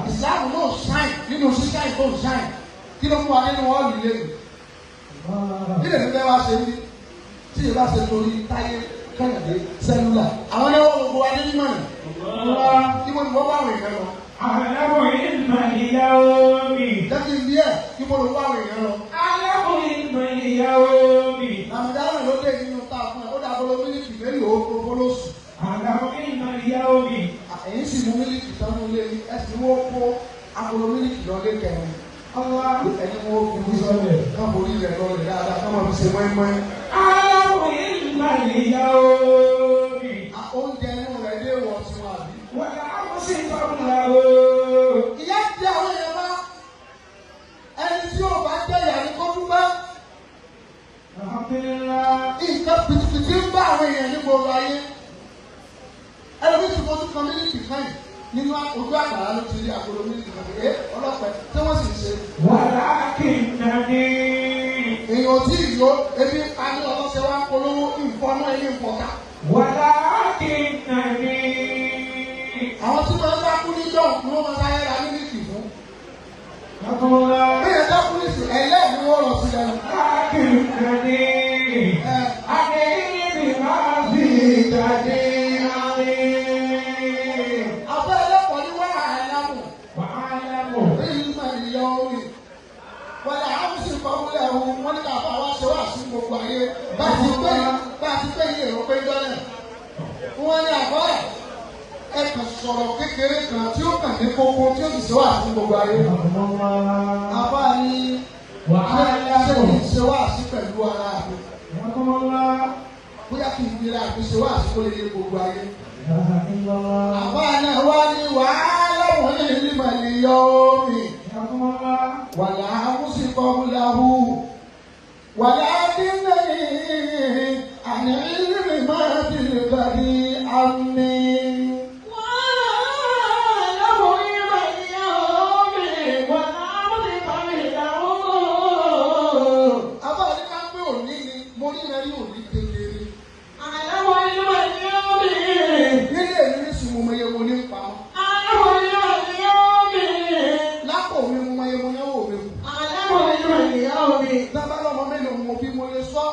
Ìsìláàmù náà ṣáìn nínú ṣíṣáìn tó ń ṣáìn kí ló mú wa nínú ọ́ọ̀lù ilé mi. Kí lè fi fẹ́ wá ṣe wí tí ìbá ṣe torí táyé Kẹ́hìndé sẹ́lúlà. Àwọn ẹlẹ́wọ̀n gbogbo wa ní mímọ̀ ní. Ibo ni wọ́n bá àwọn èèyàn lọ. Jẹ́kí n bí ẹ̀ kí mo lè wá àwọn èèyàn lọ. Àmìdáhùn ló dé nínú tá a fún ẹ, ó dá agolo mílíkì mélòó gbogbo lóṣù. Èyí sì mú mílíkì sánú ilé yìí, ẹ sì wọ́n kó agolo mílíkì lọ lé kẹrin. Ẹni wọ́n fi wí sọ́lẹ̀ káwọn orí rẹ̀ lọlẹ̀ dáadáa káwọn fi ṣe mọ́ínmọ́ín. Oúnjẹ inú rẹ̀ dé wọ̀ sí wọn àbí. Ìyá ti àwọn èèyàn bá ẹni tí yóò bá jẹ́ ìyá ní kó dúpẹ́. Nǹkan pìtìpìtì ń bá àwọn èèyàn ní gbogbo ayé. Ẹlòmíì ti fojú kan mílíkì kan yìí nínú ojú àgbàrá ló ti rí àgolo mílíkì kan yìí. Ọlọ́pẹ́ tí wọ́n sì ń ṣe. Èèyàn tí ìyó ebi pa ní ọlọ́sẹ̀ wá polówó ìfọ́nú ẹni ìfọ̀ká. Àwọn tí wọ́n dákú ní jọ̀ ni wọ́n máa sáyé ra mílíkì fún. Bí ẹ dákú ní ìsìn ẹlẹ́ẹ̀ni wọ́n rọ̀ sílẹ̀ ní. Akínkànnì, akínkànnì máa fi ìtàdé àmì. Àbá ẹlẹ́kọ̀ọ́ ní wàhálà mọ̀. Wàhálà mọ̀. Ìlúmọ̀ ìyá orí. Wọ́n lè àwọn sì kọ́ múlẹ̀ ohun wọ́n ní káfà wá ṣe wá sí gbogbo ayé. Bá ti pé yìí èrò pé jọ́lẹ̀. Wọ́n ní àbá ẹ̀kàn sọ̀rọ̀ kékeré kan tí ó kàn ní kókó tí ó sì ṣe wá sí gbogbo ayé. Àbá ní ṣé kì í ṣe wá sí pẹ̀lú ara mi. Bóyá kì í nira àti ṣe wá sí kó lè yé gbogbo ayé. Àbá náà wá ní wàhálà wọ̀nyí ní màlì yọ omi. Wàlá àmúṣe kọ́múláhù. Wàlá kíndìnrín àní ìrírí máa ti lè gbàdí àmì. Àbá ní ká pé òní ni mo rí rẹ ní òní kékeré. Nílé mi ní sùn mo mọ iye mo ní pa ọ́. Lápò mi mo mọ iye mo náwó mi kù. Dábàá lọ́mọ mélòó mo bí mo lè sọ.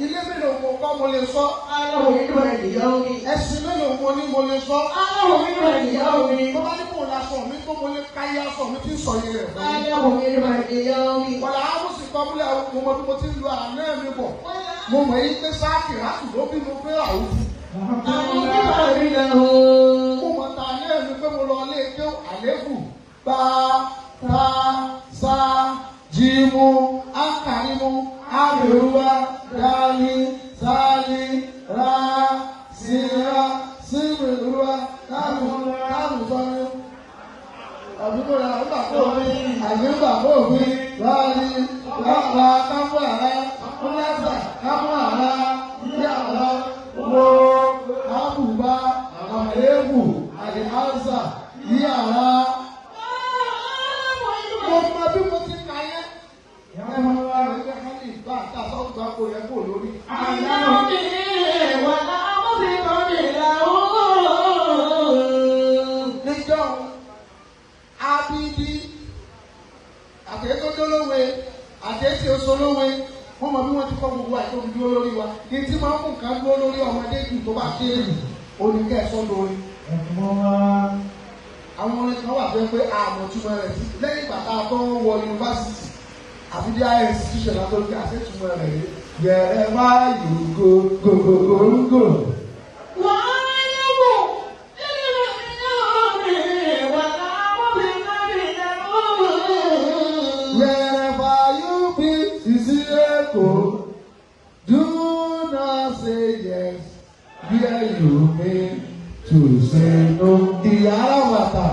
Ilé mélòó mo kọ́ mo lè sọ. Ẹ̀sìn mélòó mo ní mo lè sọ. Tó bá ní kò lásán mi tó mo lè káyé aṣọ mi tí ń sọ yìí rẹ̀ fún mi. Wàlá àmúṣe kọ́múlẹ̀ mo mọ bí mo ti ń lo àná mi bọ̀. Mo mọ̀ yí pé sáàkì láti ló bí mo fẹ́ àwùjọ. Mo mọ̀ ta ní ẹ̀mí pé mo lọ lé ké àlébù bá ta sa jímú ákàrímú àbẹ̀rúwá dání sáálí rà síra síbẹ̀rúwá táàmùsọ́nù. Àbúkò rà nígbà tó mi àgbégbà tó mi láàrí lára káfọ́ àrá ọlọ́sà káfọ́ àrá yàrá wo àbùbá àmàlẹ́kù àdìhásà yàrá. Mo mọ bí mo ti kà yẹn. Ẹ máa wá rẹ̀ pé ká ní ìgbà àtàsọ́ gbà kó yẹ kó lórí. Níjọ́ Abidi àtẹ̀tọ́jọ́lówe àtẹ̀tí oṣolówe wọ́n mọ bí wọ́n ti kọ́ gbogbo àìtóbi dúró lórí wa. Ní tí máa ń mú nǹkan dúró lórí ọmọdé jù tó bá kéré jù oníkẹ́ ẹ̀sọ́ lórí. Àwọn orin kan wà fẹ́ pé àmọ̀túmọ̀ rẹ̀ sí lẹ́yìn ìgbà tá a tó ń wọ yunifásitì àbí dí higher institution látọ́jú àṣetúmọ̀ rẹ̀ rí. Yẹ̀rẹ̀ wá yòógó gògògògò. Wherever you be, Sisieko, do not say yes, where you mean to say no. Ìyára wàtà.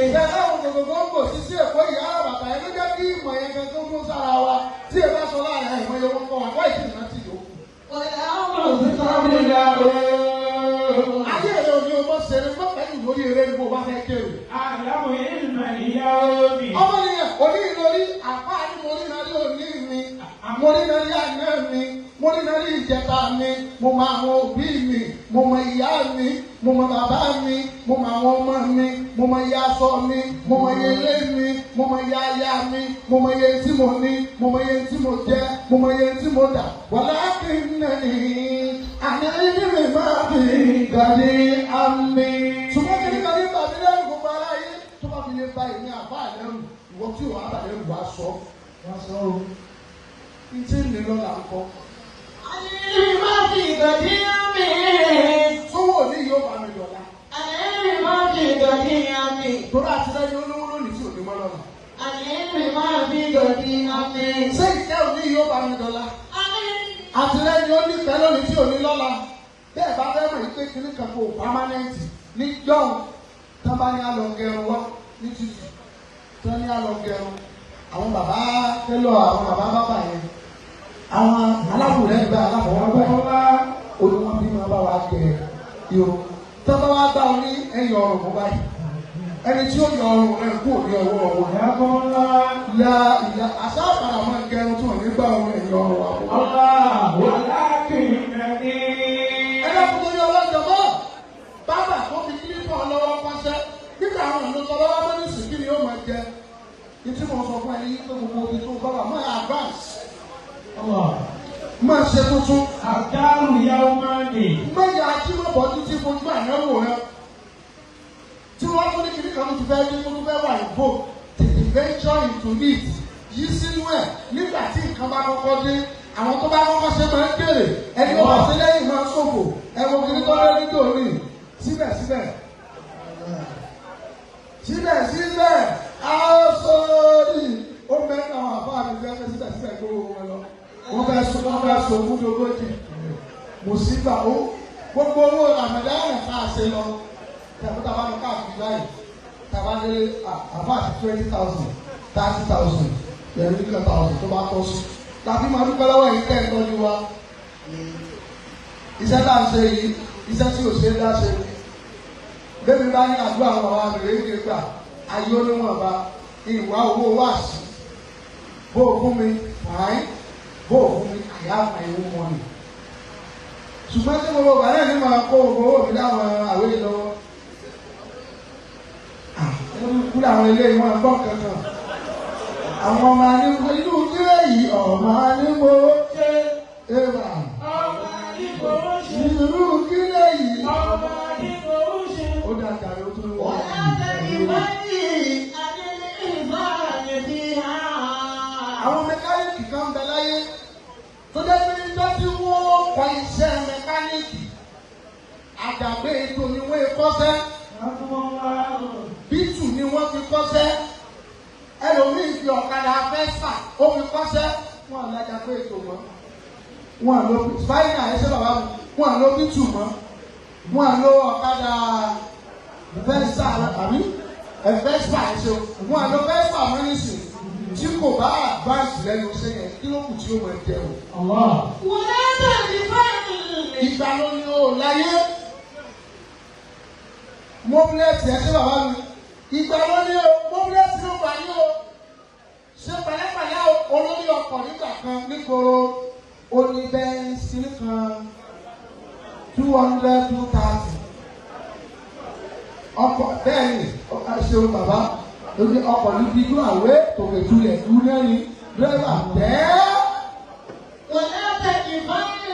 Ìjọba ògògògò ń bò sí Èkó ìyára wàtà ẹ̀ ló jẹ́ kí ìmọ̀ yẹn kankan mú sára wa tí ẹ bá sọ láàrin àìmọ̀ yẹn wọ́n kọ́ wa wáyé tí ìrántí yòókù. Ayé èrè òní o mọ̀ ṣeré mọ́pẹ́lú lórí eré ni mo bá fẹ́ kéwì. Ọmọ yẹn òní ìlórí àpá ni mo rí nàrí òní mi, mo rí nàrí àná mi, mo rí nàrí ìjẹta mi, mo mọ àwọn òbí mi, mo mọ ìyá mi, mo mọ bàbá mi, mo mọ àwọn ọmọ mi, mo mọ iye aṣọ mi, mo mọ iye ilé mi, mo mọ iye aya mi, mo mọ iye tí mo ní, mo mọ iye tí mo jẹ, mo mọ iye tí mo dà. Wàlá kí n nàní àná ilé mi máa fi gàdí àmì. Ṣùgbọ́n kí ni kàdí bàbí lẹ́rù gbogbo aráyé tó bá fi lè ba ìní àbá àlẹ́rù ìwọ tí ò àbá àlẹ́rù wá sọ. Wá sọ o. Ntí ń lè lọ́la ńkọ́. Sówó ní yóò bá mi dọ̀la. Torí àtìlẹ́yìn olówó lónìí tí ò ní mọ́ lọ́la. Ṣé ìjẹ́ òní yóò bá mi dọ̀la? Àtìlẹ́yìn onífẹ̀ẹ́ lónìí tí ò ní lọ́la. Bẹ́ẹ̀ bá fẹ́ mọ̀ pé kíní kan kò pámánẹ́ǹtì ní jọ́hún. Tán bá ní alọ́gẹrun wá ní títì. Tán ní alọ́gẹrun. Àwọn bàbá tẹ́lọ̀ àwọn bàbá bàbá yẹn. Àwọn alábùrẹ́ ìgbà alábọ̀wọ́gbà olùwọ́n bí wọ́n bá wá gẹ irun. Tán bá wá gbà wọn ní ẹ̀yìn ọrùn mú báyìí. Ẹni tí ó yọ ọrùn rẹ̀ kú òní ọwọ́ ọwọ́. Ìyá àṣà àpàrà máa ń gẹrun tí wọ́n ní gbà wọn ẹ̀yìn ọrùn wa. Ẹlẹ́kùn tó yọ ọlọ́jọ́ mọ́. Bàbá tó fi kílípọ̀ lọ́wọ́ pàṣẹ. Nígbà àwọn ìlú sọ lọ́wọ́ rí pé gbogbo omi tó bá wà mọ́ advance. Máa ṣe tuntun. Àdárù ìyàwó máa ń dè. Mẹ́yà ajímọ̀bọ̀ títí fojú ànáwó rẹ. Tí wọ́n tún ní kiri kan tó fẹ́ ní tó fẹ́ wà ìbò tètè venture into it. Yí sínú ẹ̀ nígbà tí nǹkan bá kọ́kọ́ dé. Àwọn tó bá kọ́kọ́ ṣe máa ń kéré. Ẹni wọ́n bá ṣe lẹ́yìn máa ń ṣòfò. Ẹ̀wọ̀n kiri tó lé nítorí. Síbẹ̀síbẹ̀. Síbẹ̀síbẹ̀. Àṣọrí. Ó mẹ́rin àwọn àbá mi fẹ́ síbẹ̀síbẹ̀ gbówó wọn lọ. Wọ́n bẹ sọ fún ogójì. Mùsíbà ó gbogbo owó àmàdáyà ká ṣe lọ. Tàbá lọ káàkiri láyé. Tàbá lé àbá àti 20,000, 30,000, 30,000 tó bá tọ́ sí. Tàbí máa dúpẹ́ lọ́wọ́ yìí kẹ́ ẹ̀ tọ́jú wa. Iṣẹ́ tá à ń ṣe yìí, iṣẹ́ tí ò ṣe é dá ṣe. Bébí bá ní àdúrà àwọn àwọn àmì rèé gbé gbà, ayé olóhùn ọba, ìwà owó wà sí. Bó o fún mi, fàáyín. Bó o fún mi, I have my own money. Ṣùgbọ́n tí gbogbo ọ̀gá náà ní máa kó owó mi láwọn àwé lọ́wọ́. Kú làwọn ilé ìwọ̀n ẹ̀gbọ́n kankan. Àwọn ọmọ anígbó inú kílé yìí ọmọ anígbó ṣe éwà. Ọmọ anígbó ṣe. Inú kílé yìí Ọmọ anígbó ṣe. ó dàgbà ló tún wọ̀. Àwọn mẹkáníìkì kan bẹ láyé tó jẹ́ pé níjọ́ tí wọ́n kọ iṣẹ́ mẹkáníìkì àdàgbé ètò ni wọ́n kọ́ṣẹ́ bítù ni wọ́n fi kọ́ṣẹ́ ẹlòmíì fi ọ̀kadà fẹ́sà ó fi kọ́ṣẹ́ wọn àlájà pé ètò mọ́ wọn àlọ́ spáínà ẹṣẹ́ bàbá mi wọn àlọ́ bítù mọ́ wọn àlọ́ ọ̀kadà fẹ́sà àbí ẹ̀fẹ́sà ẹṣẹ́ wọn àlọ́ fẹ́sà mọ́ nísìnyí. Tí kò bá advance lẹ́nu iṣẹ́ yẹn, kí ló kù tí ó máa jẹ o? Wọ́n á tẹ̀lé fáìlì. Ìgbà ló ní o láyé. Mọ́bílẹ̀tì ẹ̀ ṣé bàbá mi. Ìgbà ló ní o, mọ́bílẹ̀tì ló wà ní o. Ṣé pẹ̀lẹ́pẹ̀lẹ́ olórí ọkọ̀ nígbà kan nígboro oníbẹ̀ẹ́sì kan 200, 230. Ọkọ̀ bẹ́ẹ̀ ni ṣeun bàbá. Lórí ọkọ̀ ní dídú àwé tòkè tulẹ̀ dú lẹ́yìn dírẹ́bà tẹ́. Wọ́n á tẹ̀lé fáìlì.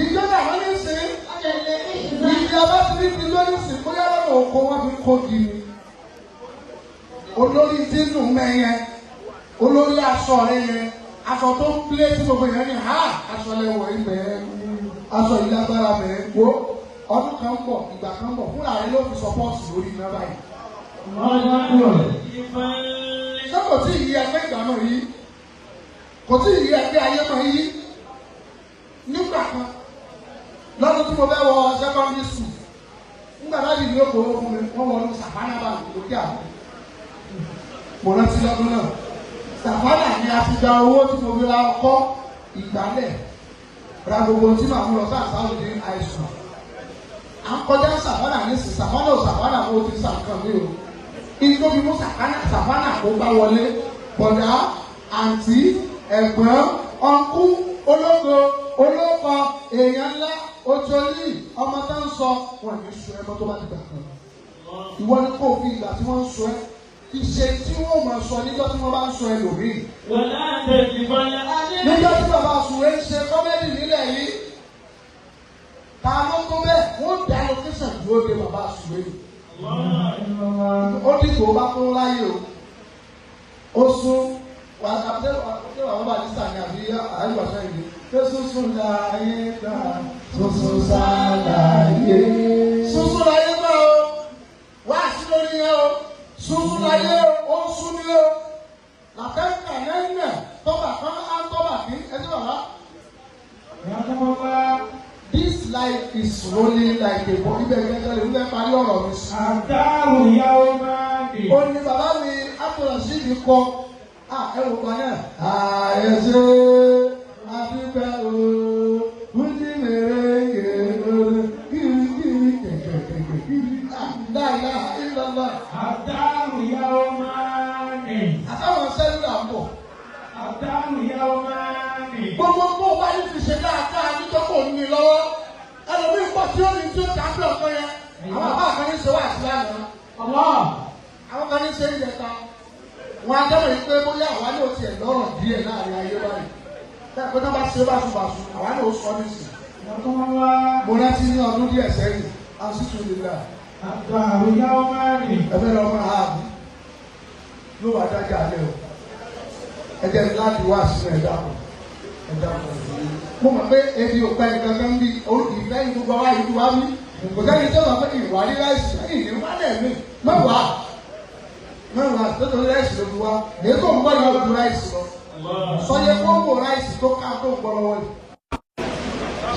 Ìjọba àwọn ní sìn. Ìdí abáṣirí ti lórí sìn bóyá lọ́wọ́ oko wọn fi kó di ni. Olórí dínú mẹ́yẹ. Olórí aṣọ rẹ yẹn. Aṣọ tó ń pilé tí gbogbo yẹn ní ha. Aṣọ lẹ́wọ̀ ibẹ̀ aṣọ ìlágbára bẹ̀rẹ̀ wo. Ọdún kan ń bọ̀, ìgbà kan ń bọ̀, fúnra rẹ ló fi sọpọ́ọ̀tì lórí iná báyìí. Ṣé kò tí ì yí ẹgbẹ́ ìgbà náà yí? Kò tí ì yí ẹgbẹ́ ayé náà yí? Nígbà kan, lọ́dún tí mo fẹ́ wọ secondary school, nígbà náà yìí ni ó gbowó fún mi, wọ́n wọnú Savannah bank lókè àná. Mo rántí lọ́dún náà. Savannah ni a ti gba owó tí mo fi ra ọkọ́ ìgbálẹ̀. Ra gbogbo tí màá mú lọ sáà sáà ní àìsàn. À ń kọjá Savannah ní sìn, Savannah mo ti sàkàn mí o. Ìjọ bí mo Savannah kó bá wọlé, bọ̀dá, àǹtí, ẹ̀gbọ́n, ọ̀nkú, ológo, olóko, èèyàn ńlá, ojolí, ọmọ tó ń sọ, wọn ní sọ ẹmọ tó bá ti gbà kan. Ìwọ ni kò fi ìgbà tí wọ́n ń sọ ẹ́, ìṣe tí wọ́n máa sọ níjọ́ tí wọ́n bá ń sọ ẹlòmíì. Wọ́n á tẹ̀lé fáìlì. Níjọ́ tí bàbá Sùwé ń ṣe kọ́mẹ́dì nílẹ̀ yìí, ta ló tó bẹ́ẹ̀, wọ́n dá lókẹ́sàn dúró de bàbá Sùwé yìí. Ó dìgbò bá tó láyé o. Ó sún wà àbúté wà bá ní sàní àbí àyùwàsá ìlú. Ṣé sunsun láyé gbà? Sunsun sáláyé. Sunsun láyé gbà o. Wá sí lórí yẹn o. Sunsun láyé o. Ó ń sún ní o. Làtẹ́ǹkà lẹ́yìn ẹ̀ tọ́ba kan á tọ́ba kí ẹni bàbá. This life is rolling like a ball. Ibẹ̀ gẹ́gẹ́ lè wúlẹ̀ parí ọ̀rọ̀ mi sí. Àdárù ìyàwó máa ń dè. Ó ní bàbá mi Abdulrasheed mi kọ. Ẹ wò pa náà. Àyẹ̀ṣe àdúgbò o. Wújí mèrè kèrè kiri kẹ̀kẹ̀kẹ̀kẹ̀. Dáadáa ìlọ́lá. Àdárù ìyàwó máa ń dè. Àtàwọn sẹ́lúlà ń bọ̀. Àdárù ìyàwó máa ń dè. Gbogbo bó bá yìí fi ṣe dáadáa níjọ́ kò ní lọ́wọ́. Ẹlòmíì pọ̀ tí ó ní tí ó dá bí ọ̀kan yẹn. Àwọn àbá kan ní ṣe wá àṣìlá náà. Àwọn kan ní ṣe ń jẹta. wọn á dábàá yìí pé bóyá àwa ní òtí ẹ̀ lọ́rọ̀ díẹ̀ láàrin ayé báyìí bẹ́ẹ̀ pé tó bá ṣe báṣubàṣu àwa ní oṣù ọdún sí. mo rántí ní ọdún díẹ̀ sẹ́yìn àṣìṣe ìlera. ẹ̀fẹ́ lọ mọ́ ààbò ló wà dájà alẹ́ o ẹ̀jẹ̀ láti wá sínú ẹ̀dá kan mo mọ̀ pé ebi ò pẹ́ nǹkan kan bí ìfẹ́ yìí gbogbo wa yìí wá bí kò sẹ́ni tó wà pé ìwà rí láìsí lẹ́yìn ní wọ́n lẹ̀ mí mẹ́wàá tó tó láìsí ló fi wá èyí tó ń gbọ́ yóò ju láìsí lọ sọyẹ kóńgò láìsí tó ká tó ń gbọ́ lọ́wọ́ yìí.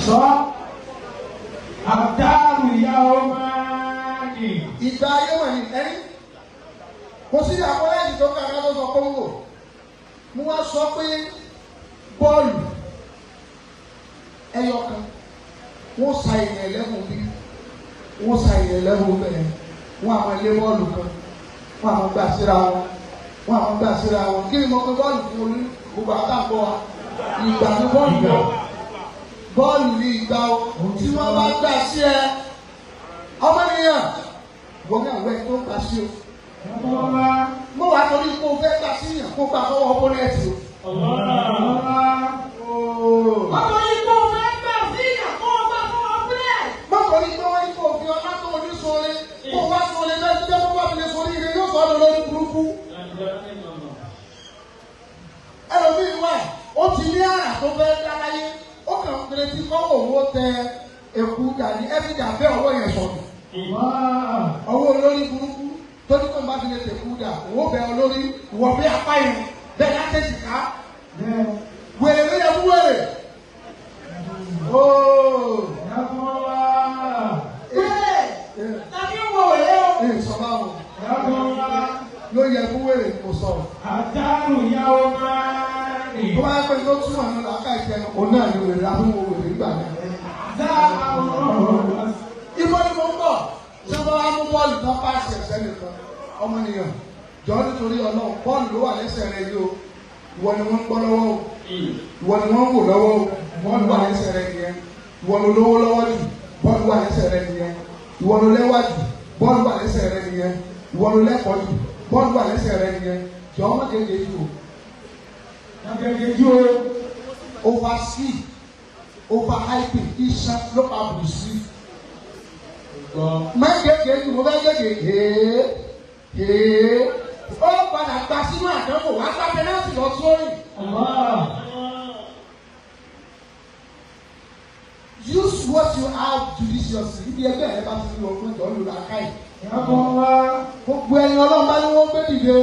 sọ àdárù ìyàwó máa ní. ìgbà ayé wà ní ẹni kò sí àpò láìsí tó ká tó sọ kóńgò mo wá sọ pé bọ́ọ̀lù ẹyọ kan wọ́n sa ìyẹn ẹlẹ́gùn bí wọ́n sa ìyẹn ẹlẹ́gùn bẹ́ẹ̀ wọ́n àwọn ilé bọ́ọ̀lù kan wọ́n àwọn gbà síra wọn kí ni mo pe bọ́ọ̀lù fún olú gbogbo àtàkọ́ wa ìgbà ní bọ́ọ̀lù ní ìgbà o tí wọ́n bá gbà sí ẹ ọmọ nìyẹn wọ́n ní àwọn ẹ̀ tó gbà sí o mo wà torí kó o fẹ́ gbà sí yàn kó o gbà fọwọ́ ọpọlẹ́ẹ̀tì o. Ọmọ ikú fẹ́ gbà sí ìyàkó ọgbà fún ọgbẹ́. Báwo ni pé wọ́n ní kó fi ọlá tó ojú sóore kó wá sóore lẹ́sí jẹ́ kó bá fi lè sórí ire yóò sọ ọ́ lórí burúkú. Ẹlòmíì wà ó ti ní àrà tó fẹ́ dá láyé ó kàn ń pèrè tí kọ́wọ́ owó tẹ èkú dàní ẹ́fídà bẹ́ ọwọ́ yẹn sọ̀rọ̀. Ọwọ́ olórí burúkú tó ní kó bá fi lè tẹ̀kú dà owó bẹ olórí ìwọ̀ bí apá yẹn bẹ́ẹ̀ láti ṣìkà. Wèrè ló yẹ fún wèrè. Tàbí wọ̀ wẹ̀lẹ́ o. Sọ́mà o. Ló yẹ fún wèrè kò sọ̀rọ̀. Àdárù ìyàwó máa ní. Tó bá yẹ pé tó túmọ̀ ní ọ̀làkà ìjẹun, òun náà ni wèrè abúlé wèrè nígbà náà. Ibo ni mo ń bọ̀? Ṣé wọ́n wá mú bọ́ọ̀lù tán páàsì ẹ̀sẹ̀ nìkan? Ọmọnìyàn, jọ nítorí ọlọ́run, bọ́ọ̀lù ló wà lẹ́sẹ̀ rẹ yìí o. Ìwọ ni wọ́n ń gbọ́ lọ́wọ́ o. Ìwọ ni wọ́n ń wò lọ́wọ́ o. Bọ́ọ̀lù wà lẹ́sẹ̀ rẹ nìyẹn. Ìwọ ló lówó lọ́wọ́ jù. Bọ́ọ̀lù wà lẹ́sẹ̀ rẹ nìyẹn. Ìwọ ló lẹ́wà jù. Bọ́ọ̀lù wà lẹ́sẹ̀ rẹ nìyẹn. Ìwọ ló lẹ́kọ̀ọ́ jù. Bọ́ọ̀lù wà lẹ́sẹ̀ rẹ nìyẹn. Jọ ọmọ kéde jù o. Over ski, over hyping, iṣan ló pa bùsí. Má kéde jù mo fẹ́ kéde ó padà gba sínú àdánwò wá gbá pẹ́nàtì lọ sórí. Use what you have judiciously. Ibi ẹgbẹ́ ẹ bá ti fi ọgbọ́n jọ lù lákàyè. Gbogbo ẹni ọlọ́run bá ní wọ́n gbé dìde.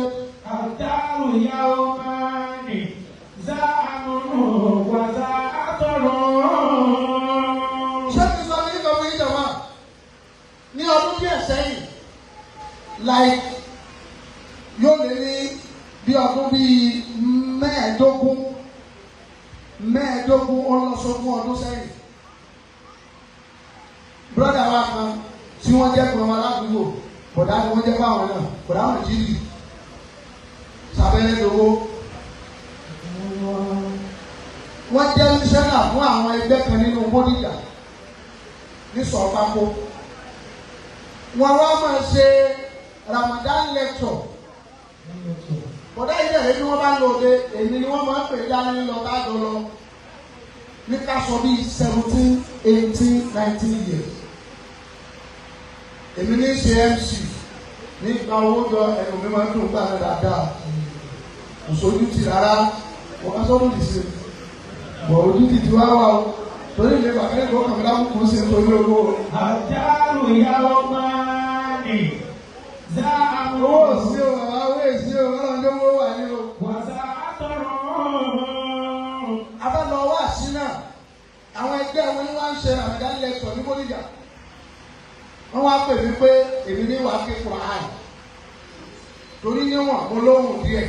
Àdárù ìyàwó máa ní. Záàmù wà záàtọ̀rọ̀. Ṣé kí n sọ ní ìjọba ìjọba ní ọdún díẹ̀ sẹ́yìn like yóò lé ní bí ọdún bíi mẹ́ẹ̀ẹ́dógún ọlọ́sọ̀gún ọdún sẹ́yìn. Brọ́dà wa kan tí wọ́n jẹ́ pọ̀ wọn aládùúgbò bọ̀dá ni wọ́n jẹ́ fáwọn náà bọ̀dá wọn jírí sàbẹ̀rẹ̀ lówó. Wọ́n jẹ́ mísẹ́nà fún àwọn ẹgbẹ́ kan nínú Bódìjà ní Sọ̀pákó. Wọ́n wá máa ṣe Ramadan lecture. Bọ̀dá ilé rẹ̀ ni wọ́n bá lò dé èmi ni wọ́n máa ń pè dání lọ bá jọ lọ ní ká sọ bíi 17, 18, 19 years. Èmi ní ṣe MC ní ìgbà owó jọ ẹnu mi máa ń dùn gbà náà dáadáa. Kò sójú tì rárá, wọ́n ká sọ́dún lè ṣe. Bọ̀ ojú ti ti wá wá o. Torí ilé bàbá ẹ̀kọ́ kàmí lábùkù ṣe torí owó. Àdárù ìyàwó máa ní. Záàmù Owó sí o, bàbá owó èsì o, ọlọ́run tó wó wà ní o. wà záàtọ̀rọ̀. Abáná wá sí náà, àwọn ẹgbẹ́ wọn ni wọ́n ń ṣe Ramadan lecture ní Bódìjà. Wọ́n wá pè mí pé èmi ní wàá ké Quran. Torí níwọ̀n mo lóhùn díẹ̀.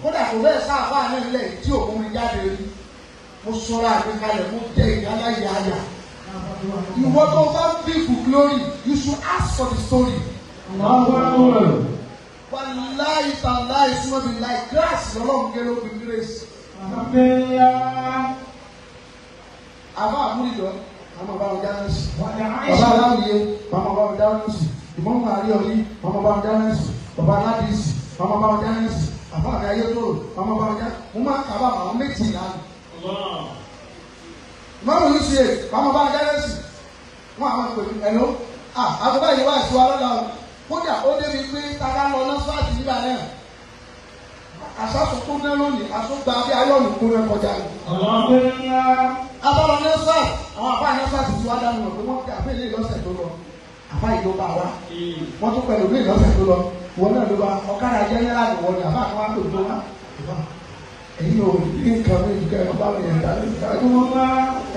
Kódà kò bẹ́ẹ̀ sáàbà náà nílẹ̀ tí òun mi jáde rí. Mo sọ̀rọ̀ àgbékalẹ̀ mo jẹ́ ìyálà yàyà. Ìwọ tó bá big glory, you should ask for the story. Wàláyé tàláyé súnmọ́ mi láì gíláàsì lọ́lọ́run kéré ó fi gírèsì. Àbá àmúlìjọ, àmọ́ bá wọn dáná sí. Bàbá aláwìyé, màmá bá wọn dáná sí. Ìmọ̀mù àríọ̀rí, màmá bá wọn dáná sí. Bàbá aládìsí, màmá bá wọn já nẹ́ẹ̀sì àbá àgbà ayé tó rò màmá bá wọn já mo máa kà bá àwọn méjì lánàá. màmá yìí ṣe màmá bá wọn já nẹ́ẹ̀sì wọn àwọn pè mí ẹ̀ló àgbà yìí wá ìṣúra lọ́la o kódà ó débi pé tàbá lọ nọ́sífàtì nígbà náà àṣàṣùkú náà lónìí àṣùgbà bí ayọ̀lù kó rẹ kọjá ni. abọ́lọ nọ́sífàtì àwọn àbá nọ́sífàtì tí wàá dánú rẹ̀ pé wọ́n fi àfẹ́lẹ́ lọ́sẹ̀ tó lọ àbá yìí ló bá wa wọ́n tún pẹ̀lú bí lọ́sẹ̀ tó lọ wọn náà ló bá ọ̀kadà jẹ́nẹ́rà nìwọ ni àbá kan wá pè tó wá ẹ̀yin ò ní nǹkan mi ìdíkẹ́ ẹ̀ bá mi yẹn dá lórí ìdájọ́ wọn bá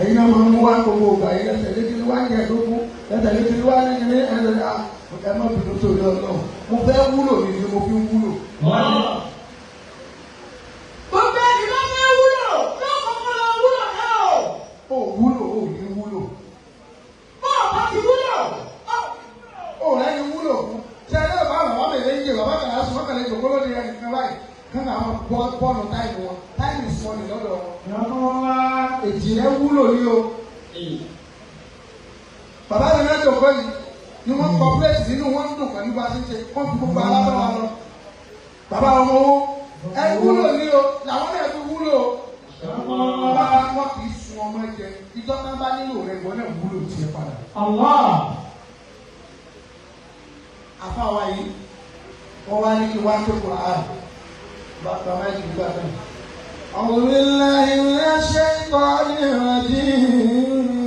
ẹ̀yin náà máa ń wá gbogbo ògbà yìí lẹ́sẹ̀ létí wá ń yẹ lógún lẹ́sẹ̀ létí wá ní ilé ẹ̀ má bínú sórí ọlọ́run mo fẹ́ wúlò ní ni mo fi ń wúlò. Gbogbo ẹni ló fẹ́ wúlò lọ́kọ̀ọ́kọ́ lọ wúlò náà o. Ó wúlò ó ní wúlò. Bọ́ọ̀ bá ti wúlò. Ó lẹ́ni wúlò fún. Ṣé ẹgbẹ́ bàbá bàbá mi lè ń jẹ bàbá kan láti wọ́n kàn lè jòkó lóde ẹnì kan báyìí. Kánà àwọn bọ́ọ̀lù táìmù wọn. Táìmù ìsúnmọ́ni lọ́dọ̀ wọn. Èjì rẹ̀ wúlò ní o. Bàbá mi náà jòkó yìí ni wọ́n kọ pílẹ̀tì nínú wọn ń dùn pẹ̀lú bá a ti ń ṣe. Wọ́n fi gbogbo alábẹ́wà lọ. Bàbá ọmọ owó. Ẹ wúlò ní o. Làwọn náà fi wúlò o. Wọ́n kì í sun ọmọ jẹ. Ìjọba bá nílò rẹ̀ gbọ́n náà wúlò tiẹ̀ padà. Àfáwa yìí wọ́n wá ní kí wá tó Kùránì bàbá májì gbà náà. A'udhu billahi minash shaytanir rajim.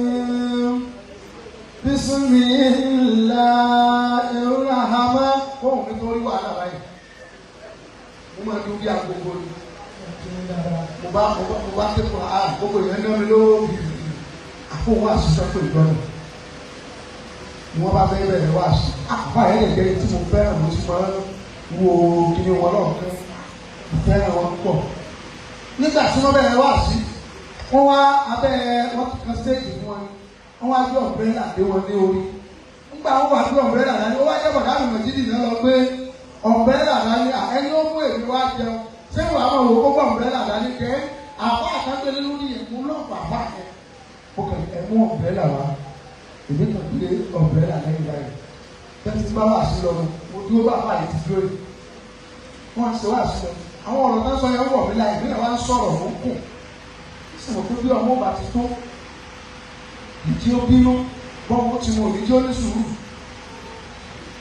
Bismillahir rahman. Kóhùn nítorí wàhálà báyìí. Mo máa dúró bí agogo ni. Mo bá tó Kùránì gbogbo ìyẹn náà mi lórí àfọwọ́ àṣìṣe pé ìgbọ́nà. Ni wọ́n bá fẹ́ bẹ̀rẹ̀ wá sí. Àbá yẹn lè jẹ́ tí mo fẹ́ràn mo ti máa ń wo kíni wọn náà fẹ́. Mo fẹ́ràn wọn pọ̀. Nígbà tí wọ́n bẹ̀rẹ̀ wá sí, wọ́n wá abẹ́ wọ́n ti kan stéèjì fún wọn. Wọ́n wá gbé ọ̀mbrẹ́là dé wọn ní orí. Nígbà wọ́n wá gbé ọ̀mbrẹ́là dání, ó wá jẹ́ bọ̀dá mi mọ̀jídì náà lọ pé ọ̀mbrẹ́là dání ẹni ó mú èmi wá jẹun. Ṣé wàá máa wò ó gbọ́ ọ̀mbrẹ́là dání kẹ́ àbá àtàgbélé lórí ẹ̀mú lọ́pàá àbá yẹn. Ó kàn ẹ̀mú ọ̀mbrẹ́là wá. Èmi kàn gbé ọ̀mbrẹ́là lẹ́yìn báyìí. Bẹ́ẹ̀ni tí bá wà sí lọ́nu, mo dúró bá àbá yìí ti dúró yìí. Wọ́n ti wá sí lọ. Àwọn ọ̀rọ̀ náà sọ yẹn wọ̀ mí láì ìbílẹ̀ wá ń sọ̀rọ̀ mú kù. Sọ̀rọ̀ pé bí ọmọ bá ti tó. Ìdí ó bínú, bọ́ọ̀mù ti mọ òdìjí ó ní sùúrù.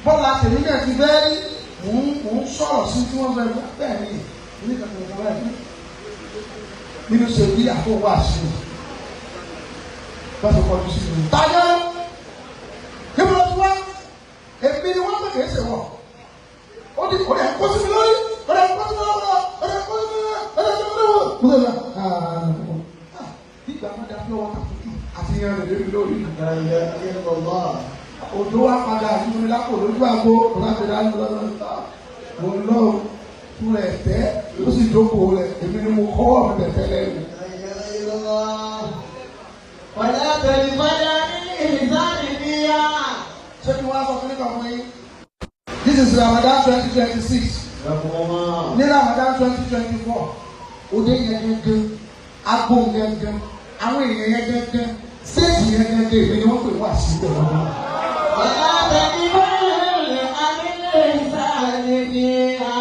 Bọ́ọ̀lù àtẹ̀mí náà ti bẹ́ẹ̀ rí. Mò ń sọ̀rọ̀ sí tí wọ́n fẹ́ bẹ́ẹ̀ ni ní kankan kan báyìí. Nínú ṣe bí àkókò àṣìṣe. Bọ́ọ̀lù kọjú sí mi. Táyọ̀! Níbo ló ti wá? Èmi ni wọ́n pè kéésì wọ̀. Ó di ọ̀rẹ́ ẹ̀kọ́ sí mi lórí. Ọ̀rẹ́ ẹ̀kọ́ sí mi lórí. Ọ̀rẹ́ ẹ̀kọ́ sí mi lórí. Ọ̀rẹ́ ẹ̀kọ́ sí mi lórí. Mo lè lọ. Nígbà máa da fún ọwọ́ àtúntò àti yan rẹ̀ lórí lórí. Òjò wa padà nínú lápò lójú àgbo láti dá lọ́wọ́. Mo lọ fún ẹ̀ tẹ́ ó sì jókòó rẹ̀. Èmi ni mo kọ́wọ́ mi bẹ̀ tẹ́lẹ̀ rẹ̀. Wàlá tẹ̀lé fáyà ní ìsáni níyà. Ṣé kí wọ́n á sọ fún nípa ọmọ yín? This is Ramadan 2026. Ní Ramadan 2024, òde yẹn gẹ́gẹ́, agbo gẹ́gẹ́, àwọn èèyàn yẹn gẹ́gẹ́, séèjì yẹn gẹ́gẹ́, èmi ni wọ́n pè wá sí ìbẹ̀rẹ̀ wọn. Wàlá tẹ̀lé fáyà ní ìsáni níyà.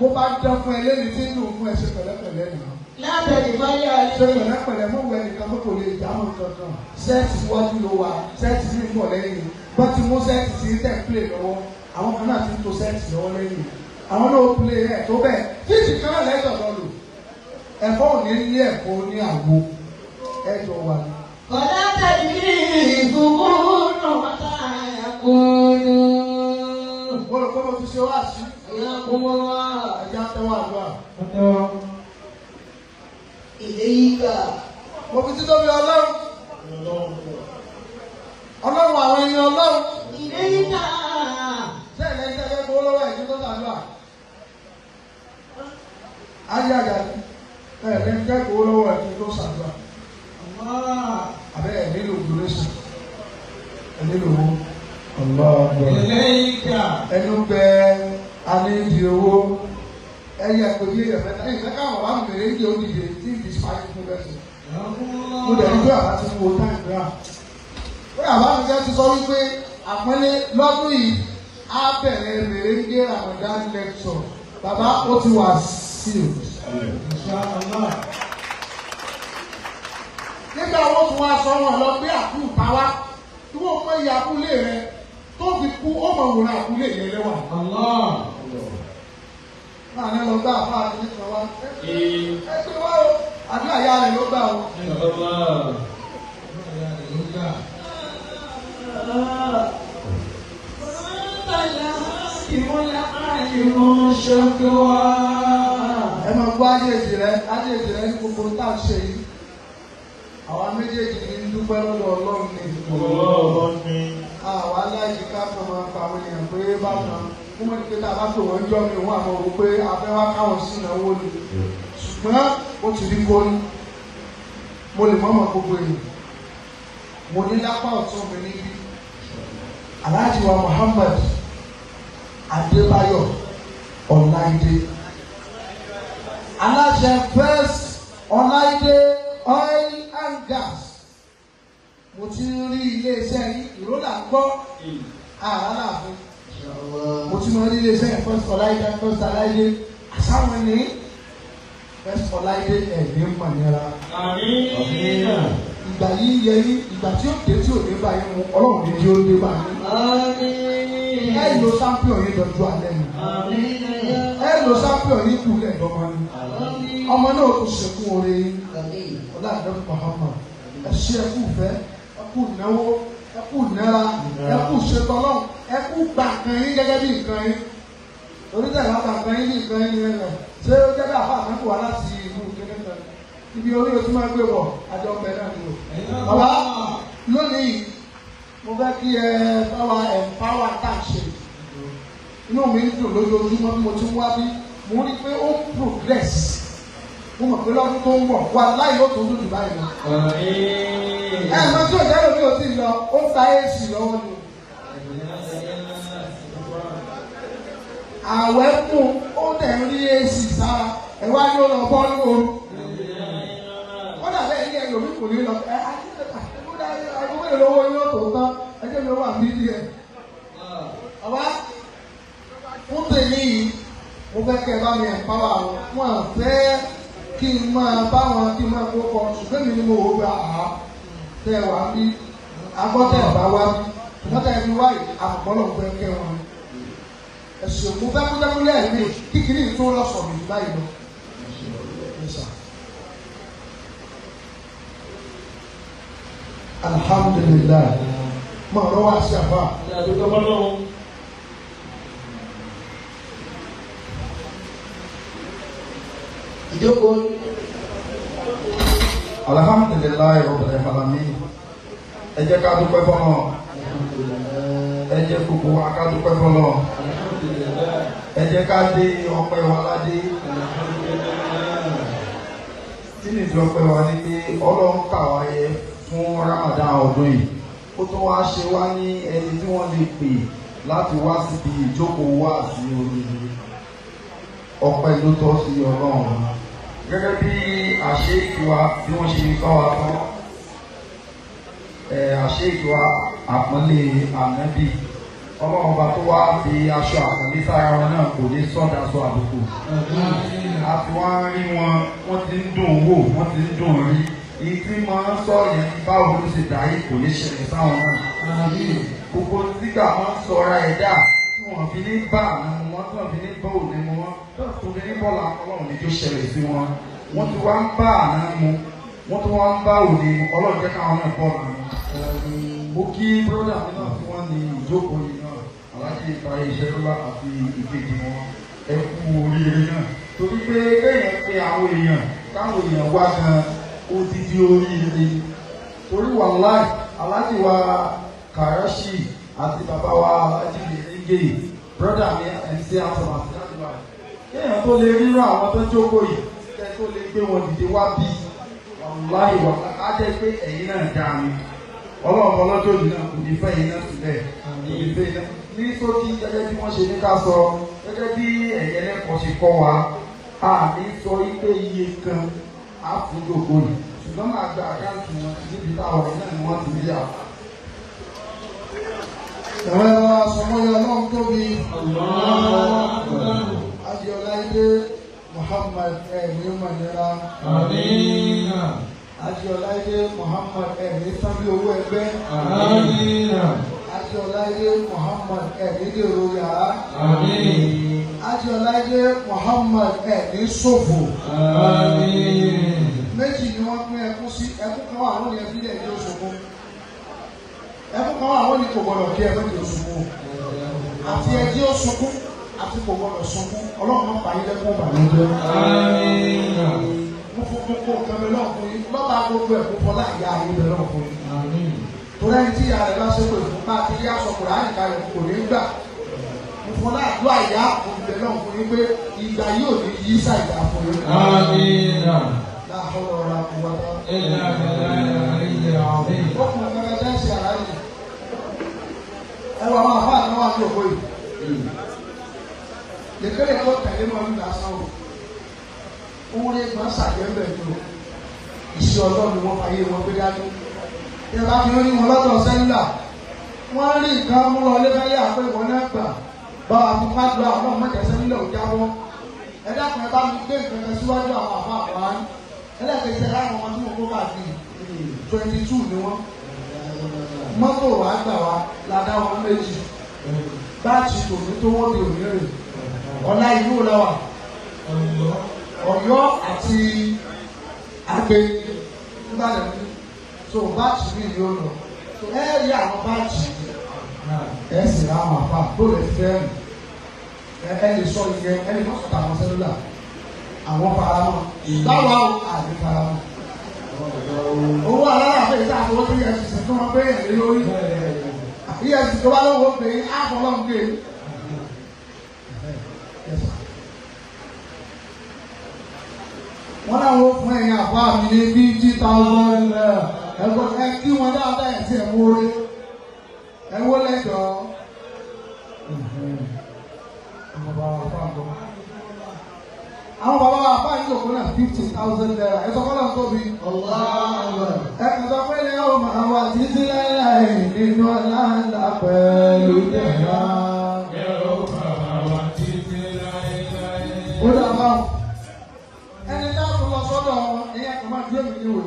Bó bá dán fún ẹ lẹ́yìn tí ń lò fún ẹ ṣe pẹ̀lẹ́pẹ̀lẹ́ nìyẹn. Látẹ̀lé fáyà ní. Ṣé pẹ̀lẹ́pẹ̀lẹ́ mọ̀ wẹ nìkan tó kò lè jámọ̀ kankan? Sẹ́ẹ̀tì wájú ló wà, sẹ́ẹ̀tì ní ìmọ̀ lẹ́yìn. Bọ́n ti mú sẹ́ẹ̀tì sí tẹ̀pìlẹ̀ lọ́wọ́. Àwọn kan náà ti ń to sẹ́ẹ̀tì lọ́wọ́ lẹ́yìn. Àwọn náà ó pilẹ̀ ẹ̀ tó bẹ́ẹ̀. Fíìsì kan náà lẹ́jọ̀ lọ lò. Ẹ̀fọ́ ò ní ní ẹ̀fọ́ ní àgbo. Ẹ̀jọ̀ wà ní. Wàlá tẹ̀lé ìfúkúrú mọ́tà ẹ̀kúrú. Mo rò pé mo ti ṣe wá sí. Ìyá kúmọ́ wá. Ẹja tẹ́wọ́ àdúrà. Ilé yíká. Mo fi títọ́ bí Ọlọ́run. Ọlọ́run àwọn ẹni Ọlọ́run. Ilé yíká. Sẹ́yìn lẹ́yìn tẹ́lẹ̀ kó lọ́wọ́ ẹ̀jú tó sàdúrà. Ayé àjàdí. Lẹ́yìn tẹ́lẹ̀ kó lọ́wọ́ ẹ̀jú tó sàdúrà. Abẹ́ ẹ̀ nílò donation. Ẹ nílò owó. Ẹnu bẹ anídìí owó. Ẹyẹ pẹ̀lú ẹ̀yẹ mẹ́ta. Ẹ̀yẹ mẹ́ta àwọn bá mi bèrè ní òdìdè tí ìdí sùpàgì fún bẹ́sẹ̀. Mo dẹ̀ ní pé àbá ti wo táìmù náà. Ó yà bá mi jẹ́ ti sọ wípé àpẹẹrẹ lọ́dún yìí á bẹ̀rẹ̀ mèrèǹgé Ramadan lecture bàbá ó ti wà sealed. Nígbà wo tún wá sọ wọn lọ gbé àkúù pàwá tí wọ́n mọ iye àkúlé rẹ tó fi kú ó mọ̀ wòrán àkúlé yẹn lẹ́wà. Máa ní lọ gbá àfáà ní ìtàn wa. Ẹgbẹ́ wa o, àdúrà ìyá rẹ̀ ló gbà o. Ẹ máa gbọ́ ájèjì rẹ ní gbogbo tá a ṣe yìí. Àwa méjèèjì ní dúpẹ́ lọ́dọ̀ Ọlọ́run ni. Àwa aláìsí ká fún ọmọ àpá àwọn èèyàn pé báwọn fún mọ́ ní pé tá a bá pè wọ́n jọ́ mi wọ́n àmọ́ wò pé afẹ́ wá káwọn sí ìnáwó ni. Ṣùgbọ́n ó ti rí kóní. Mo lè mọ́mọ́ gbogbo èèyàn. Mo ní lápá ọ̀tún mi níbí. Alhaji wa Muhammad Adébáyọ̀ Ọláìdé. Aláṣẹ First Ọláìdé Oil and Gas. Mo ti rí ilé-iṣẹ́ yìí ìrólà gbọ́ àràlàfin. Mo ti mọ rí ilé-iṣẹ́ First Ọláìdé First Ọláìdé àsáwọn ní First Ọláìdé ẹ̀mí mọ̀nira. Ìgbà yìí yẹ yín ìgbà tí ó dé tí ò dé báyìí mu Ọlọ́run ní tí ó dé báyìí. Ẹ lo champion yìí lọ́jọ́ alẹ́ mi. Ẹ lo champion yìí kú lẹ́ẹ̀dọ́mọ ni. Ọmọ náà kò ṣekú oore yín. Ọlọ́run Muhammad ẹ ṣe ẹ kú fẹ́ ẹ kú náwó ẹ kú náírà ẹ kú ṣetọ́ lọ́wọ́ ẹ kú gbà kan yín gẹ́gẹ́ bí nǹkan yín. Oríṣiríṣi àwọn gbà kan yín bí nǹkan yín ni ẹ rẹ̀. Ṣé ó jẹ́ bí àbá àmẹ́kù wá láti ìlú kékeré kan? Ibi orí o ti máa gbé wọ̀ àjọ ọbẹ̀ náà ni o. Bàbá lónìí mo fẹ́ kí ẹ báwa empower tá a ṣe. Inú mi ń dùn lójoojúmọ́ bí mo ti ń wá bí mo rí pé ó progress. Mo mọ̀ pé lọ́dún tó ń bọ̀ wà láì ló tó dùn báyìí lọ. Ẹ máa tí òjá lómi ò tí ì lọ ó ń ta AC lọ́wọ́ ni. Àwẹ̀ kún ó dẹ̀ ń rí AC sára ẹ̀ wá ní ó lọ bọ́ ní ooru. Wọ́n dàbẹ́ ilé ẹ̀yọ̀ mi kò ní lọ. Àgbẹ̀wò ìlówó yóò tó tán ẹjẹ́ mi wà ní díẹ̀. Bàbá fún tèmi yìí mo fẹ́ kẹ́ ẹ bá mi empower àwọn. Wọ́n fẹ́ kí n máa bá wọn kí n máa kó kọ ṣùgbọ́n mi ni mo wò gba àá tẹ wá bí agbọ́tẹ̀ ọ̀bá wá bí ṣùgbọ́n ẹni wáyé àpọ̀lọ̀ fẹ́ kẹ́ wọn. Ẹ̀sùn mo fẹ́ kúndẹ́kúndẹ́ ẹ̀mí kíkiri tó lọ́sọ̀ mi báyìí lọ. Alhamdulillah mo rọ wá sí àbá. Ìjókòó. Alhamdulillahi rabbil alamin. Ẹ jẹ́ ká dúpẹ́ fọ́lọ́run. Ẹ jẹ́ gbogbo wa ká dúpẹ́ fọ́lọ́run. Ẹ jẹ́ ká dé ọpẹ́ wa ládé. Kí ni ìjọ ọpẹ́ wa ní pé Ọlọ́run kà wá yẹ fún Ramadan ọdún yìí. Ó tún wá ṣe wá ní ẹni tí wọ́n lè pè láti wá síbi ìjókòó wá sí oríire. Ọpẹ́ ló tọ́ sí Ọlọ́run. Gẹ́gẹ́ bí àṣeyìí wa bí wọ́n ṣe kọ́ wa tán àṣeyìí wa àpọ́nlé ànábì Ọlọ́run ọba tó wá fi aṣọ àpọ́nlé sára wọn náà kò ní sọ́dà sọ àbùkù. A fi wá rí wọn wọ́n ti ń dùn wò wọ́n ti ń dùn rí èyí tí máa ń sọ yẹn báwo ló ṣe dáyé kò ní ṣẹlẹ̀ sáwọn náà. Gbogbo nígbà wọn sọra ẹ̀dá tí wọ́n fi ní bá àwọn wọn tí wọ́n fi ní bọ́ òní mu wọn tó fi ní bọ́ọ̀lù Ọlọ́run ní tó ṣẹlẹ̀ sí wọn. Wọ́n ti wá ń bá àná mu wọ́n ti wá ń bá òní mu Ọlọ́run jẹ́ káwọn náà bọ́ọ̀lù àná. Mo kí bírọ́dà mi náà tí wọ́n ní ìjókòó yìí náà aláàjì ìparí iṣẹ́ lọ́la àti ìkejì wọn ẹ kú oríire náà. Torí pé kéèyàn pe àwọn èèyàn káwọn èèyàn wá gan odidi oríire. Torí wàláì aláàjì wa Kàràṣì àti bàbá wa aláàjì Lẹ́gẹ̀ bírọ́dà mi MC Anthony àti láti wà. Kéèyàn tó lè rírun àwọn tó jókòó yìí kẹ́ tó lè gbé wọn dìde wá bí wàláì wà á jẹ́ pé ẹ̀yin náà dáa ni. Ọlọ́run ọlọ́jọ́ yìí náà kò ní fẹ́ yín náà sílẹ̀ ní ìfẹ́ iná. Ní sókí gẹ́gẹ́ bí wọ́n ṣe ní ká sọ gẹ́gẹ́ bí ẹ̀yẹ lẹ́kọ̀ọ́ ṣe kọ́ wa a ní sọ pé iye kan á fún gbogbo yìí ṣùgbọ́n máa gba àkáǹtì wọn níbi táwọn ọ̀rẹ́ náà ni wọ́n ti rí à. Ẹ̀rọ sọmọyọ Ọlọ́run tóbi Adéọláìdé Muhammad ẹ̀mí Mọ̀nira. Àmín. Adéọláìdé Muhammad ẹ̀mí sábí owó ẹgbẹ́. Àmín. Adéọláìdé Muhammad ẹ̀mí dèrò yàrá. Àmín. Adéọláìdé Muhammad ẹ̀mí ṣòfò. Àmín. Méjì ni wọ́n pín ẹkún sí, ẹkún kan wà wọ́n ní ẹbí lẹ̀ ní Òṣogbo. Ẹkún kan wà wọ́n ní kò gbọdọ̀ kí ẹbí ní Òṣogbo. Àti ẹjí ó sunkún àti kò gbọdọ̀ sunkún. Ọlọ́run máa fà yín lẹ́kún ìbànújẹ́. Àmín. Mo fún gbogbo nǹkan mi náà fún yín. Lọ́ba gbogbo ẹ̀kú fọlá ìyá ayé mi náà fún yín. Àmín. Torí ẹni tí ìyá rẹ̀ bá ṣe pé fún bá ti yá sọ kùrọ̀ àyíká rẹ̀ kò ní gbà. Mo fọlá àdúrà ìyá òbí náà fún yín pé ìgbà yóò ní yí sáìdá fún yín. Àmín. Láhọ́lọ́ ọ̀rọ̀ àkùnwọ́tá. إلا بالله العلي العظيم. Ó kún un gẹ́gẹ́ dẹ́sí àrá yìí. Ẹ wà máa fà ní wà ní òkú yìí. Lèkèrè kó tẹ̀lé mọ́ ní lásán o. Òun ní ìgbà ṣàjẹ́mbẹ̀ ni o. Ìṣe ọlọ́run ni wọ́n fàyè wọn gbé dájú. Bí ẹ bá fi rí wọn lọ́dọ̀ sẹ́ńdà, wọ́n rí nǹkan mú lọ lébẹ́lẹ́ àpé ìwọ náà gbà. Báwa fún fàdúrà ọlọ́run mọ̀jẹ̀ sẹ́ńdà ò jábọ́. Ẹ dákun ẹ bá mi gbé nǹkan kan síwájú àwọn àfa àpá. Ẹlẹ́kẹ̀ẹ́sẹ̀ láwọn ọmọ tí mo kó bá di 22 ni wọ́n. Mọ́tò wàá gbà wá ládá wọn méjì. Báàtì tòmí tó wọ́n di òmíràn. Ọ̀la ìlú lọ́wà. Ọ̀yọ́ àti Àgbẹ̀ Ìbàdàn ní. So báàtì mi ni ó lọ. So ẹ rí àwọn báàtì ẹ sì rá àwọn àpá tó lè fẹ́ ẹ lè sọ ìyẹn ẹ lè mọ́sọ̀tà àwọn sẹ́lúlà. Àwọn faramọ́. Báwa o àlè faramọ́. Owó alára fẹ́ ìta àti owó tó yẹ ṣiṣẹ́ tó máa bẹ́ẹ̀ lé lórí. EFCC tó bá lọ́wọ́ pé àfọlọ́hún dé. Wọ́n náà wọ́n fún ẹ̀yìn àbá mi ní 50,000 naira. Ẹ̀gbọ́n ẹ kí wọ́n dáadáa ẹ̀ tí ẹ̀ wọlé. Ẹ wọlé jọ. Àwọn bàbá wa bá yín òkú náà 50,000 naira. Ẹ sọ fọlọ́ tóbi. Ẹ kàn sọ pé ní ọmọ àwọn títí láíláí nínú ọ̀làǹdà pẹ̀lú ìdẹ̀ra. Ó dàbà o. Ẹni tá a tún lọ sọ́dọ̀ ẹ̀yà kan máa dúró mi ní òwe.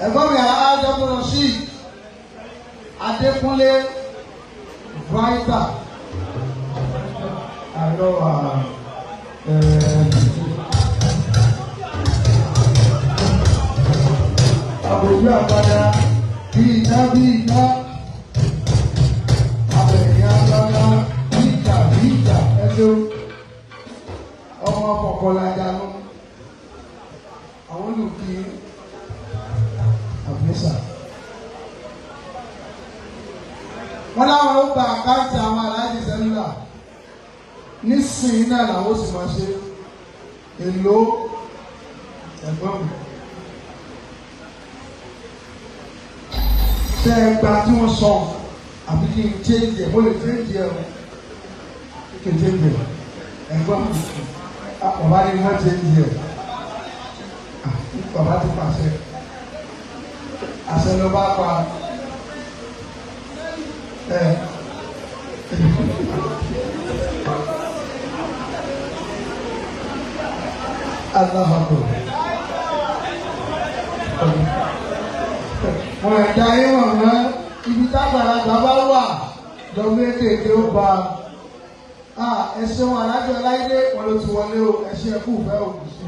Ẹ̀gbọ́n mi àájọ́gbọ́n sí Adékúnlé Vraita. Àbòjú àgbàdá bí iná abẹ̀yìn agbára bí ìjà ẹjọ́ ọmọ ọkọ̀ọ̀kọ̀lájà lọ àwọn olùkí àbúsà. Wọ́n láwọn ó gba àkáǹtì àwọn aláàjì sẹ́lúlà nísìnyí náà làwọn sì máa ṣe èlò ẹ̀gbọ́n mi. Tẹ́ ẹ gba tí wọ́n sọ àbí kí n change ẹ̀ mo lè change ẹ̀ o kí n change ẹ̀ ẹ̀gbọ́n mi bàbá ni wọ́n change ẹ̀ bàbá ti pàṣẹ àṣẹ ló bá pa ẹ̀. Aláàbò. Wọ́n ẹ̀dá yín wọ̀n mọ́ ibi tágbàlagbà bá wà lọ́wọ́ èkéèké ó ba. Ẹ̀sìn wọn alájọ láìdé wọn ló ti wọlé o, ẹ̀sìn ẹ̀kú ìfẹ́ òkú sí.